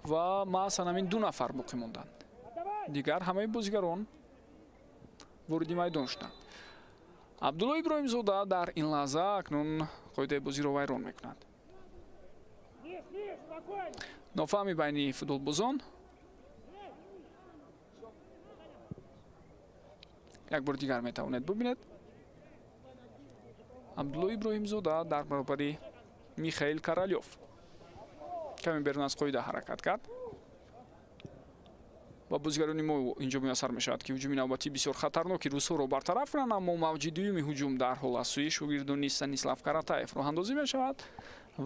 ва маъсан ҳамин 2 нафар боқӣ монданд. дигар ҳамаи бозигарон вориди майдон шуданд. Абдулло Иброҳимзода дар ин лаҳза акнун қоидаи бозиро вайрон мекунад. нофаҳмӣ байни футболбозон. як бори дигар метавонед бубинед. Абдулло Иброҳимзода дар баробари Михаил Королёв каме берун аз қоида ҳаракат кард. ва бозигарони мо инҷо муяссар мешавад ки ҳуҷуми навбатӣ бисёр хатарноки русҳоро бартараф кунанд, аммо мавҷи дуюми ҳуҷум дар ҳол аз сӯи шогирдони Станислав Каратаев роҳандозӣ мешавад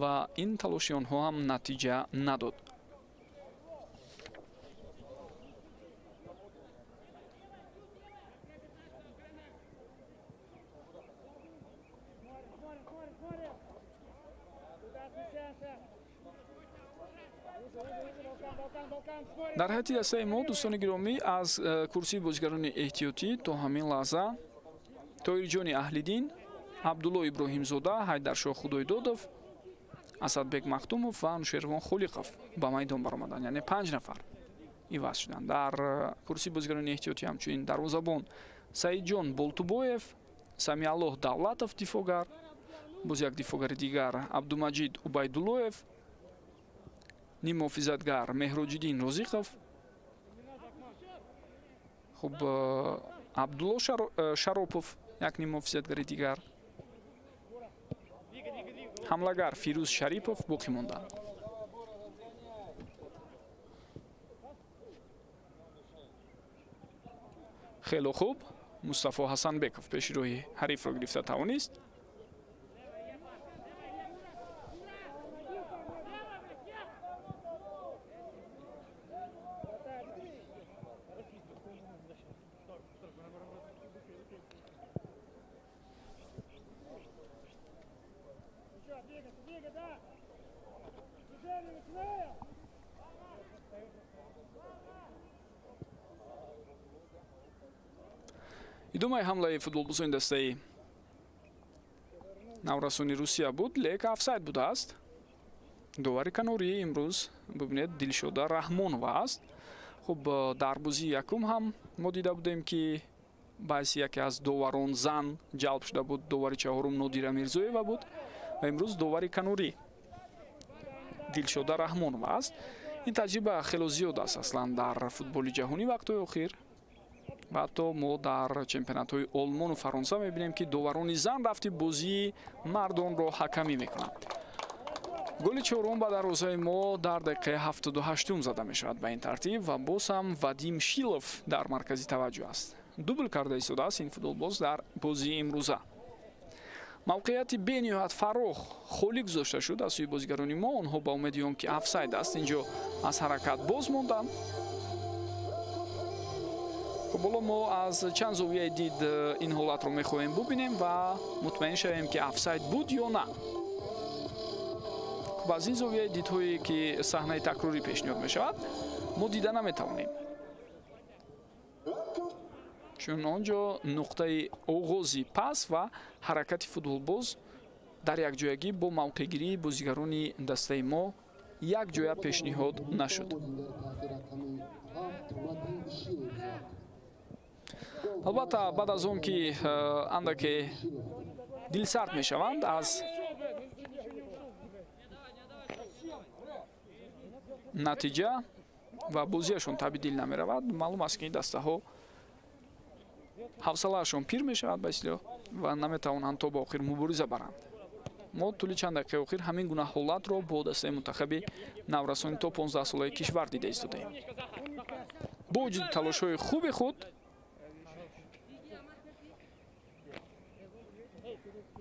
ва ин талоши онҳо ҳам натиҷа надод. дар ҳайати дастаи мо дӯстони гиромӣ аз курсии бозигарони эҳтиётӣ то ҳамин лаҳза Тоирҷони Аҳлиддин, Абдулло Иброҳимзода, Ҳайдаршоҳ Худойдодов, Асадбек Махтумов ва Анушервон Холиқов ба майдон баромаданд, яъне 5 нафар иваз шуданд. дар курсии бозигарони эҳтиётӣ ҳамчунин дарвозабон Саидҷон Болтубоев, Самиаллоҳ Давлатов дифогар, боз як дифогари дигар Абдумаҷид Убайдуллоев, ним муҳофизатгар Меҳроҷиддин Розиқов. хуб Абдулло Шаропов як ним муҳофизатгари дигар. ҳамлагар Фирӯз Шарипов боқӣ монданд. хело хуб Мустафо Ҳасанбеков пешироҳи ҳарифро гирифта тавонист. идомаи ҳамлаи футболбозони дастаи наврасони Русия буд, лек офсайд будааст. довари канорӣ имрӯз бубинед Дилшода Раҳмонова аст. хуб дар бозии якум ҳам мо дида будем ки баъси яке аз доварон зан ҷалб шуда буд. довари чаҳорум Нодира Мирзоева буд ва имрӯз довари канорӣ Дилшода Раҳмонова аст. ин таҷриба хело зиёд аст аслан дар футболи ҷаҳонӣ вақтҳои охир. ва ҳатто мо дар чемпионатҳои олмону фаронса мебинем ки доварони зан рафти бозии мардонро ҳакамӣ мекунанд. голи чорум ба дарвозаи мо дар дақиқаи 78 зада мешавад ба ин тартиб ва боз ҳам Вадим Шилов дар маркази таваҷҷӯҳ аст. дубл карда истодааст ин футболбоз дар бозии имрӯза. мавқеияти бениҳоят фарох холӣ гузошта шуд аз сӯи бозигарони мо. онҳо ба умеди он ки офсайд аст инҷо аз ҳаракат боз монданд. хуб ҳоло мо аз чанд зовияи дид ин ҳолатро мехоҳем бубинем ва мутмаин шавем ки офсайд буд ё на. хуб аз ин зовияи дидҳое ки саҳнаи такрорӣ пешниҳод мешавад мо дида наметавонем, чун онҷо нуқтаи оғози пас ва ҳаракати футболбоз дар якҷоягӣ бо мавқеъгирии бозигарони дастаи мо якҷоя пешниҳод нашуд. албатта баъд аз он ки андаке дилсард мешаванд аз натиҷа ва бозияшон табдил намеравад, маълум аст ки ин дастаҳо ҳавсалаашон пир мешавад ба истлоҳ ва наметавонанд то ба охир мубориза баранд. мо тӯли чанд дақиқаи охир ҳамин гуна ҳолатро бо дастаи мунтахаби наврасони то 15 солаи кишвар дида истодаем. бо вуҷуди талошҳои хуби худ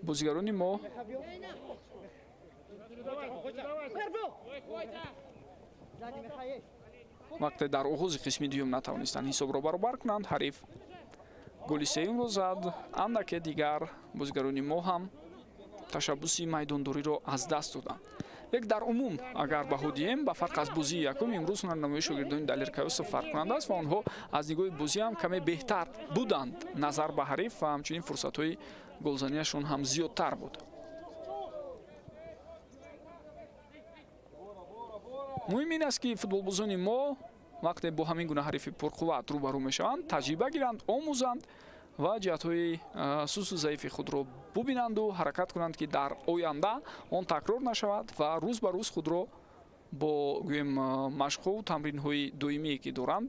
бозигарони мо вақте дар оғози қисми дуюм натавонистанд ҳисобро баробар кунанд, ҳариф голи сеюмро зад. андаке дигар бозигарони мо ҳам ташаббуси майдондориро аз даст доданд. лек дар умум агар баҳо диҳем ба фарқ аз бозии якум имрӯз ҳунарнамоии шогирдони Далеркаёсов фарқкунанда аст ва онҳо аз нигоҳи бозӣ ҳам каме беҳтар буданд назар ба ҳариф ва ҳамчунин фурсатҳои голзаниашон ҳам зиёдтар буд. муҳим ин аст ки футболбозони мо вақте бо ҳамин гуна ҳарифи пурқувват рӯбарӯ мешаванд таҷриба гиранд, омӯзанд ва ҷиҳатҳои сусу заифи худро бубинанду ҳаракат кунанд ки дар оянда он такрор нашавад ва рӯз ба рӯз худро бо гӯем машқҳову тамринҳои доимие ки доранд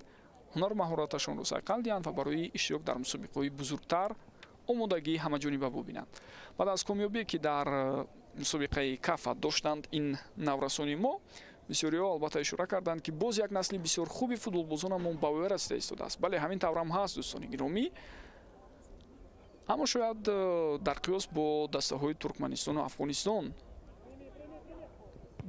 ҳунару маҳораташонро сайқал диҳанд ва барои иштирок дар мусобиқаҳои бузургтар омодагии ҳамаҷониба бубинанд. баъд аз комёбие ки дар мусобиқаи кафа доштанд ин наврасони мо, бисёриҳо албатта ишора карданд ки боз як насли бисёр хуби футболбозонамон ба вой расида истодааст. бале ҳамин таврам ҳаст дӯстони гиромӣ, аммо шояд дар қиёс бо дастаҳои Туркманистону Афғонистон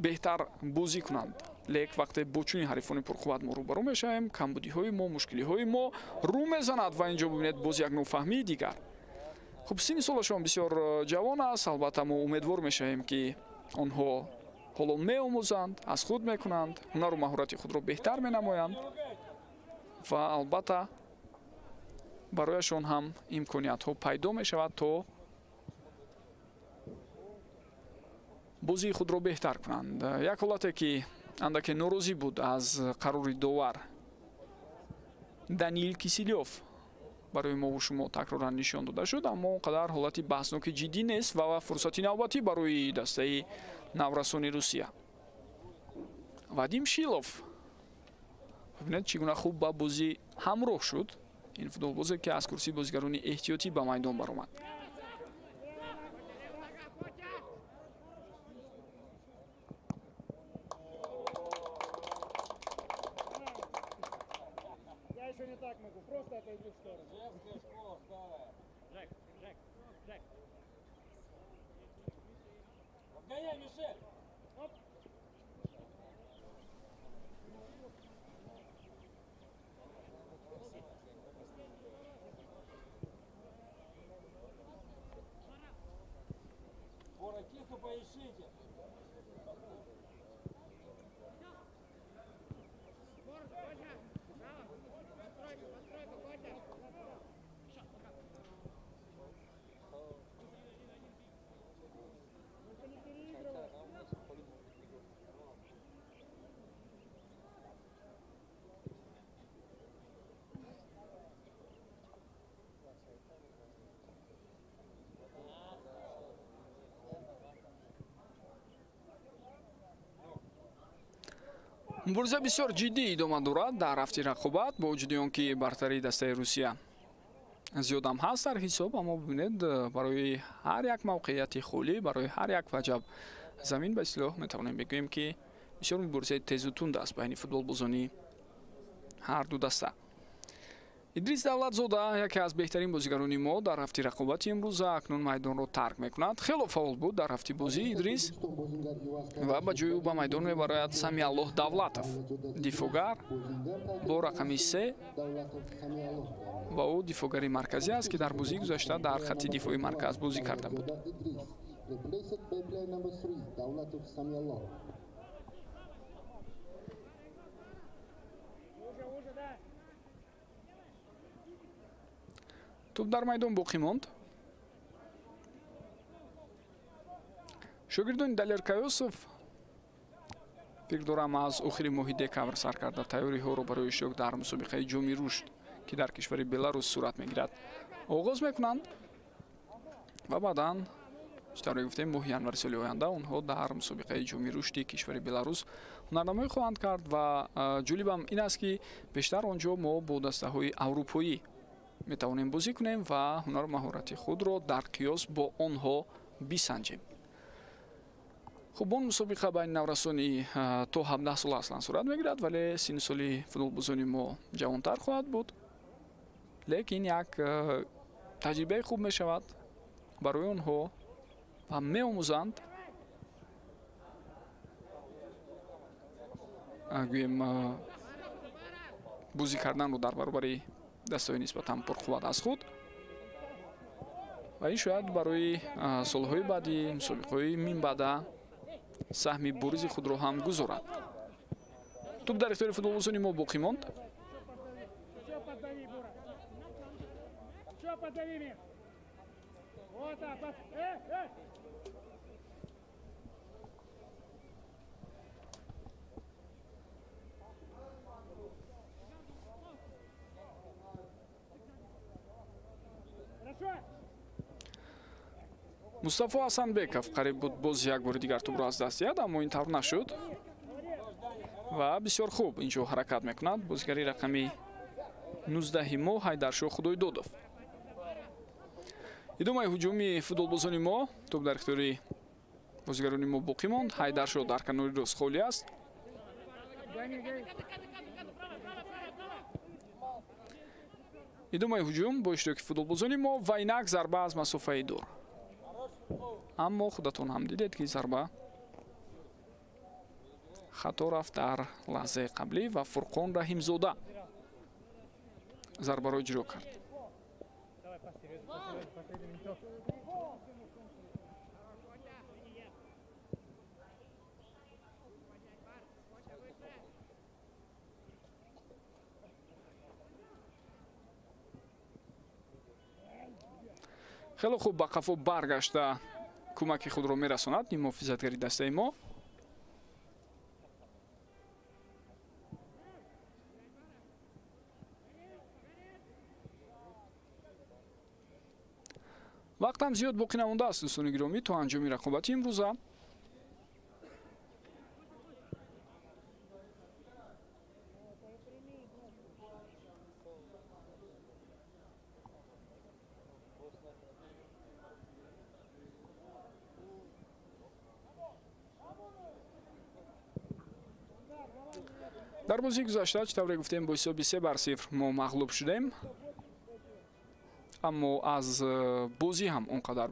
беҳтар бозӣ кунанд. лек вақте бо чунин ҳарифони пурқувват мо рӯбарӯ мешавем, камбудиҳои мо, мушкилиҳои мо рӯ мезанад ва инҷо бибинед боз як нофаҳмии дигар. хуб синни солашон бисёр ҷавон аст, албатта мо умедвор мешавем ки онҳо ҳоло меомӯзанд, аз худ мекунанд, ҳунару маҳорати худро беҳтар менамоянд ва албатта барояшон ҳам имкониятҳо пайдо мешавад то бозии худро беҳтар кунанд. як ҳолате ки андаке норозӣ буд аз қарори довар Даниил Кисилёв барои мову шумо такроран нишон дода шуд, аммо он қадар ҳолати баҳсноки ҷиддӣ нест ва фурсати навбатӣ барои дастаи наврасони Русия. Вадим Шилов бибинед чӣ гуна хуб ба бозӣ ҳамроҳ шуд. ин футболбозе ки аз курсии бозигарони эҳтиётӣ ба майдон баромад. Я еще не так могу, просто отойди в сторону. Жек, Жек, Жек. Разгоняй, Мишель! Оп. Скоро кису поищите! мубориза бисёр ҷиддӣ идома дорад дар рафти рақобат бо вуҷуди он ки бартарии дастаи Русия зиёдам ҳаст дар ҳисоб, аммо бибинед барои ҳар як мавқеияти холӣ, барои ҳар як ваҷаб замин ба ислоҳ метавонем бигӯем ки бисёр муборизаи тезу тунд аст байни футболбозони ҳар ду даста. Идрис Давлатзода яке аз беҳтарин бозигарони мо дар ҳафти рақобати имрӯза акнун майдонро тарк мекунад. Хело фаъол буд дар ҳафти бозӣ Идрис ва ба ҷои ӯ ба майдон мебарояд Самиаллоҳ Давлатов, дифогар бо рақами 3 ва ӯ дифогари марказӣ аст ки дар бозии гузашта дар хатти дифои марказ бозӣ карда буд. توپ در میدان باقی ماند. شاگردان دلیر کایوسوف فکر دارم از آخرین ماه دکامبر سر کرده تیاری ها رو برای اشتراک در مسابقه جام رشد که در کشور بلاروس صورت میگیرد آغاز میکنند و بعداً اشتراک گفتیم ماه ینوار سال آینده اونها در مسابقه جام رشد کشور بلاروس هنرنمایی خواهند کرد و جالبم این است که بیشتر آنجا ما با دسته‌های اروپایی میتوانیم بازی کنیم و هنر مهارت خود را در قیاس با آنها بسنجیم. خب اون مسابقه بین نورسانی تا 17 سال اصلا صورت میگیرد ولی سن سالی فوتبالبازان ما جوانتر خواهد بود. لیکن یک تجربه خوب میشود برای آنها و میآموزند گویم بازی کردن رو در برابر دستای نسبتاً پرقوت از خود و این شاید برای سالهای بعدی مسابقه‌های من بعد سهم بروز خود را هم گذارد. توپ در اختیار فوتبالبازان ما باقی ماند. مصطفی حسنبеков قریب بود باز یک بار دیگر توپ را از دست داد اما این طور نشد و بسیار خوب اینجا حرکت میکند بازیگری رقمی 19 ما حیدرشاه خدایدادov. ادامه هجومی فوتبالبازان ما توپ در اختیار بازیگران ما باقی ماند. حیدرشاه در کنار راست خالی است. ادامه هجوم با اشتراک فوتبالبازان ما و اینک ضربه از مسافه دور. اما خودتون هم دیدید که ضربه خطا رفت در لحظه قبلی و فرقان رحیمزاده ضربه را اجرا کرد. خیلی خوب با قفا برگشته کمک خود را میرساند این محافظتگری دسته ما. وقت هم زیاد باقی نمانده است دوستان گرامی تا انجام رقابت امروزه. در بازی گذشته چطوری گفتیم با حساب 3-0 ما مغلوب شدیم اما از بازی هم اونقدر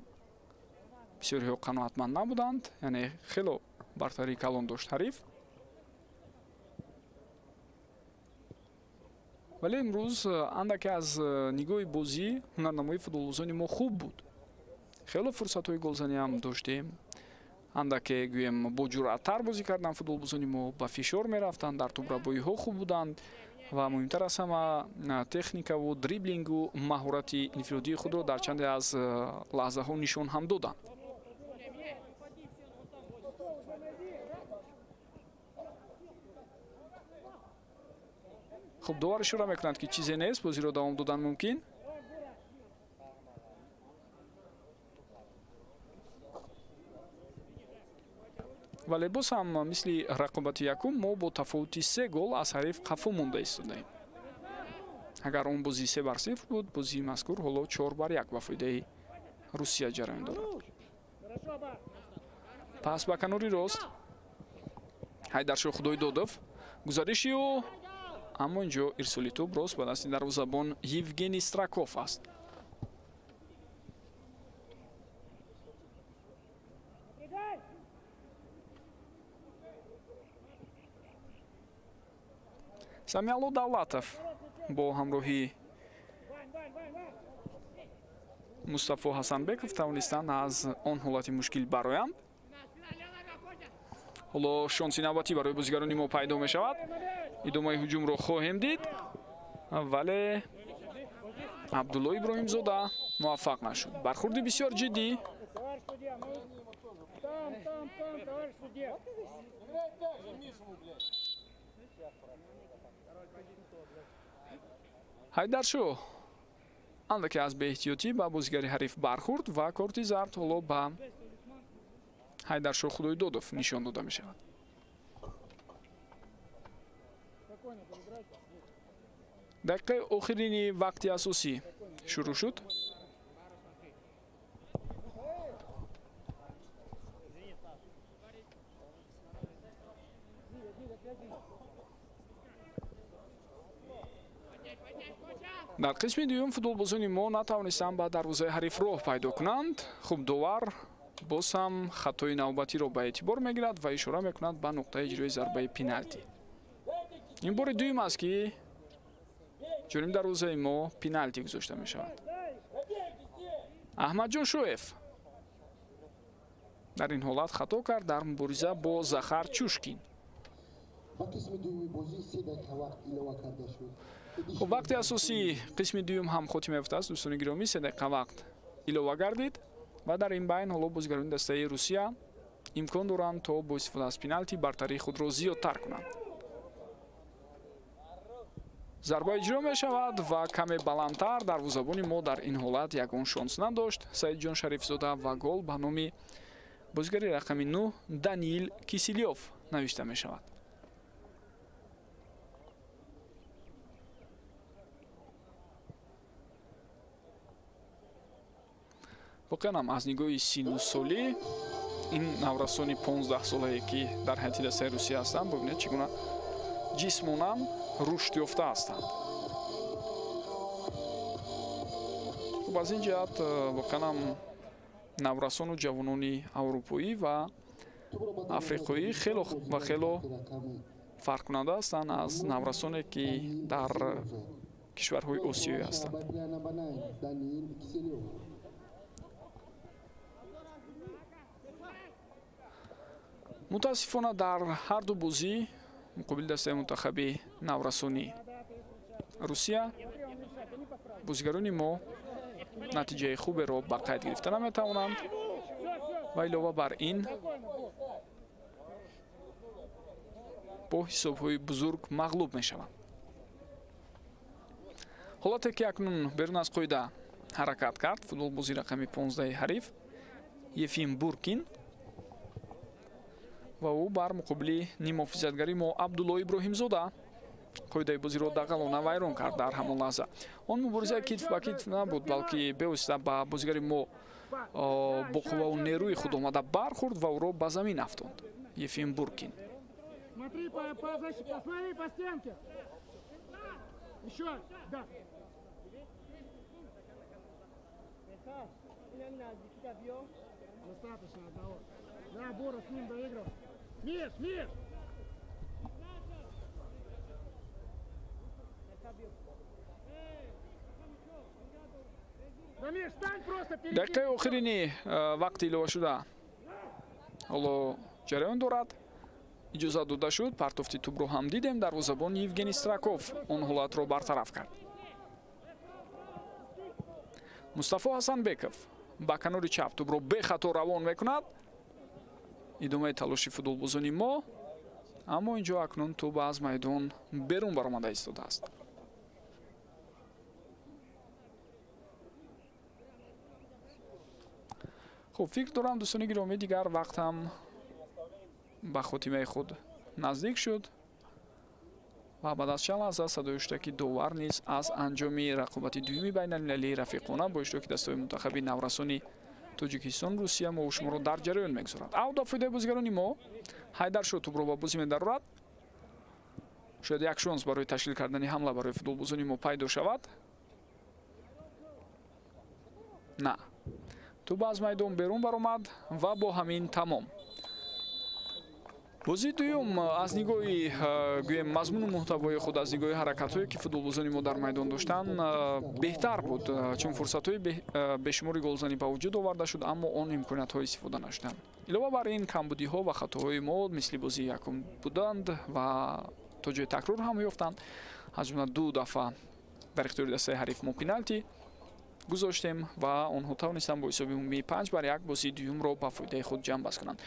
بسیاری ها قناعتمند نبودند یعنی خیلی برتری کلان داشت حریف ولی امروز اندکی از نگاه بازی هنرنمایی فوتبالبازان ما خوب بود خیلی فرصت های گلزنی هم داشتیم اندکی گویم با جرأت‌تر بازی کردن فوتبالبازان ما با فشار میرفتند در توپ‌ربایی ها خوب بودند و مهمتر از همه تکنیک و دریبلینگ و مهارت انفرادی خود را در چند از لحظه ها نشان هم دادند. خب داور اشاره میکنند که چیزی نیست بازی را دوام دادن ممکن. вале боз ҳам мисли рақобати якум мо бо тафовути 3 гол аз ҳариф қафу монда истодаем. агар он бозӣ 3-0 буд, бозии мазкур ҳоло 4-1 ба фоидаи Русия ҷараён дорад. пас ба канори рост Ҳайдаршоҳ Худоидодов гузариши ӯ, аммо инҷо ирсоли тӯб рост ба дасти дарвозабон Евгений Страков аст. Самиалло Давлатов бо ҳамроҳи Мустафо Ҳасанбеков тавонистанд аз он ҳолати мушкил бароянд. ҳоло шонси навбатӣ барои бозигарони мо пайдо мешавад. идомаи ҳуҷумро хоҳем дид, вале Абдулло Иброҳимзода муваффақ нашуд. бархурди бисёр ҷиддӣ. Ҳайдаршоҳ андаке аз беэҳтиётӣ ба бозигари ҳариф бархурд ва корти зард ҳоло ба Ҳайдаршоҳ Худоидодов нишон дода мешавад. дақиқаи охирини вақти асосӣ шурӯъ шуд. дар қисми дуюм футболбозони мо натавонистанд ба дарвозаи ҳариф роҳ пайдо кунанд. хуб довар боз ҳам хатои навбатиро ба эътибор мегирад ва ишора мекунад ба нуқтаи иҷрои зарбаи пеналти. ин бори дуюм аст ки ҷониби дарвозаи мо пеналти гузошта мешавад. Аҳмадҷон Шоев дар ин ҳолат хато кард дар мубориза бо Захар Чушкин. вақти асосии қисми дуюм ҳам хотима ёфтааст. дӯстони гиромӣ 3 дақиқа вақт илова гардид ва дар ин байн ҳоло бозигарони дастаи Русия имкон доранд то бо истифода аз пеналти бартарии худро зиёдтар кунанд. зарба иҷро мешавад ва каме баландтар. дарвозабони мо дар ин ҳолат ягон шонс надошт. Саидҷон Шарифзода ва гол ба номи бозигари рақами 9 Даниил Кисилёв навишта мешавад. воқеан ҳам аз нигоҳи сину солӣ ин наврасони 15 солае ки дар ҳайати дастаи Русия ҳастанд, бубинед чӣ гуна ҷисмонан рушд ёфта ҳастанд. хуб аз ин ҷиҳат воқеан ҳам наврасону ҷавонони аврупоӣ ва африқоӣ хело ва хело фарқкунанда ҳастанд аз наврасоне ки дар кишварҳои осиёӣ ҳастанд. мутаассифона дар ҳарду бозӣ муқобили дастаи мунтахаби наврасони Русия бозигарони мо натиҷаи хуберо ба қайд гирифта наметавонанд ва илова бар ин бо ҳисобҳои бузург мағлуб мешаванд. ҳолате ки акнун берун аз қоида ҳаракат кард футболбози рақами 15 ҳариф Ефим Буркин ва ӯ бар муқобили нимуҳофизатгари мо Абдулло Иброҳимзода қоидаи бозиро дағалона вайрон кард. дар ҳамон лаҳза он муборизаи китф ба китф набуд, балки бевосита ба бозигари мо бо қувваву нерӯи худ омада бархурд ва ӯро ба замин афтонд. Ефим Буркин Да, Бора с ним доиграл. Миш, Миш! Да, Миш, стань просто перед ним. дақиқаи охирини вақти илова шуда ҳоло ҷараён дорад. иҷозат дода шуд. партофти тӯбро ҳам дидем. дарвозабон Евгений Страков он ҳолатро бартараф кард. Мустафо Ҳасанбеков ба канори чап тӯбро бехато равон мекунад. идомаи талоши футболбозони мо, аммо инҷо акнун тӯб аз майдон берун баромада истодааст. хуб, фикр дорам дӯстони гиромӣ дигар вақт ҳам ба хотимаи худ наздик шуд ва баъд аз чанд лаҳза садои хуштаки довар низ аз анҷоми рақобати дуюми байналмилалии рафиқона бо иштироки дастаҳои мунтахаби наврасони Тоҷикистон, Русия мо шуморо дар ҷараён мегузорад. Аут дар фоидаи бозигарони мо. Ҳайдар шуд тӯбро ба бозӣ медарорад. Шояд як шонс барои ташкил кардани ҳамла барои футболбозони мо пайдо шавад. На. Тӯб аз майдон берун баромад ва бо ҳамин тамом. бозии дуюм аз нигоҳи гӯем мазмуну муҳтавои худ, аз нигоҳи ҳаракатҳое ки футболбозони мо дар майдон доштанд беҳтар буд, чун фурсатҳои бешумори голзанӣ ба вуҷуд оварда шуд, аммо он имкониятҳо истифода нашуданд. Илова бар ин камбудиҳо ва хатоҳои мо мисли бозии якум буданд ва то ҷои такрор ҳам ёфтанд. аз ҷумла 2 дафъа дар ихтиёри дастаи ҳариф мо пеналти гузоштем ва онҳо тавонистанд бо ҳисоби умумии 5-1 бозии дуюмро ба фоидаи худ ҷамъбаст кунанд.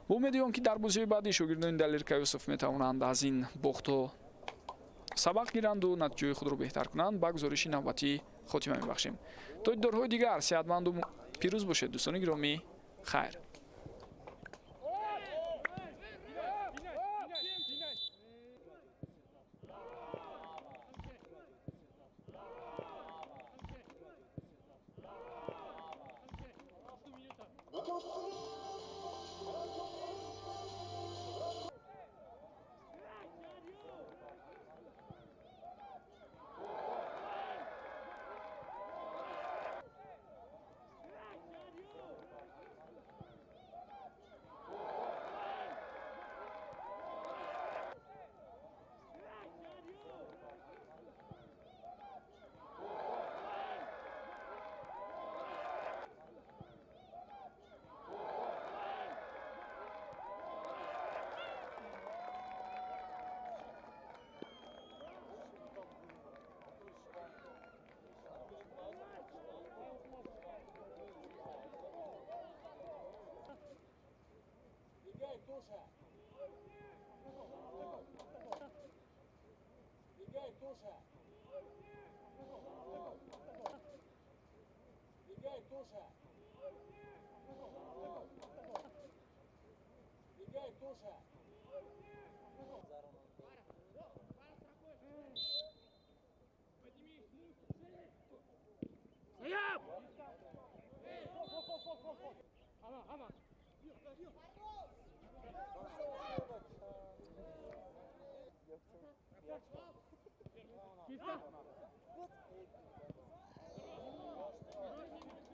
бо умеди он ки дар бозиҳои баъди шогирдони Далер Каюсов метавонанд аз ин бохтҳо сабақ гиранду натиҷаи худро беҳтар кунанд, ба гузориши навбатӣ хотима мебахшем. то дидорҳои дигар сеҳатманду пирӯз бошед дӯстони гиромӣ. хайр.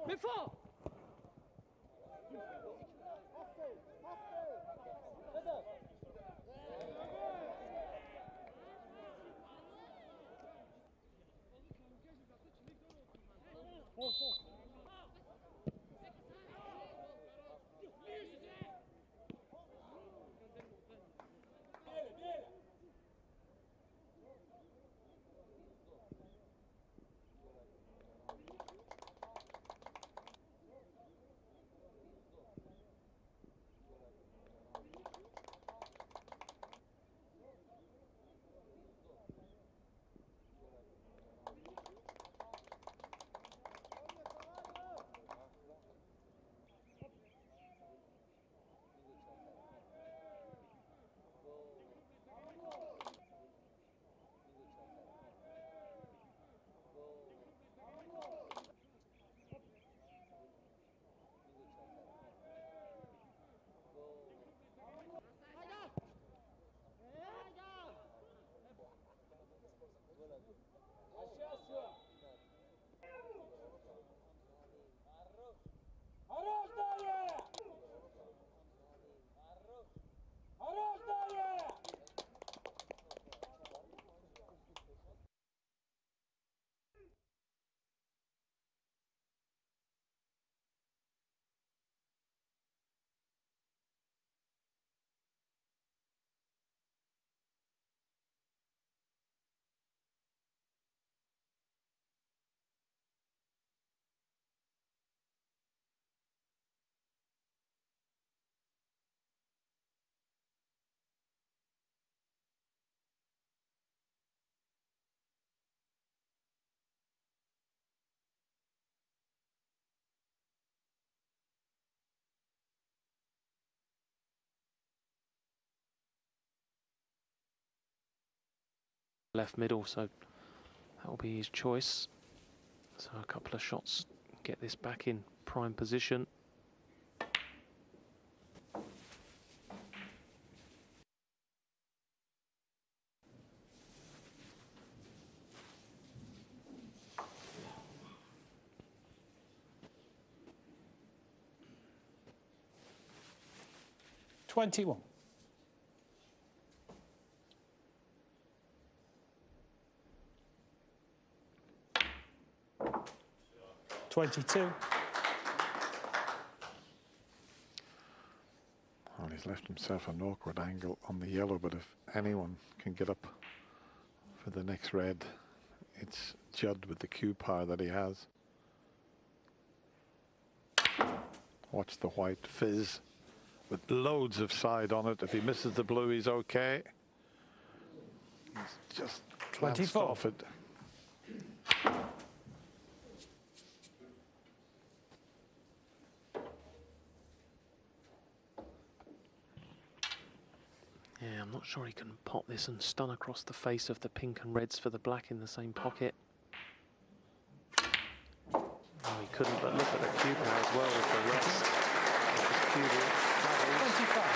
Before! left middle, so that will be his choice. So a couple of shots get this back in prime position. $21. $22. Well, he's left himself an awkward angle on the yellow, but if anyone can get up for the next red, it's Judd with the cue power that he has. Watch the white fizz with loads of side on it. If he misses the blue, he's okay. He's just 24. off it. Yeah, I'm not sure he can pop this and stun across the face of the pink and reds for the black in the same pocket. Oh, he couldn't, but look at the cue power as well with the rest. 25.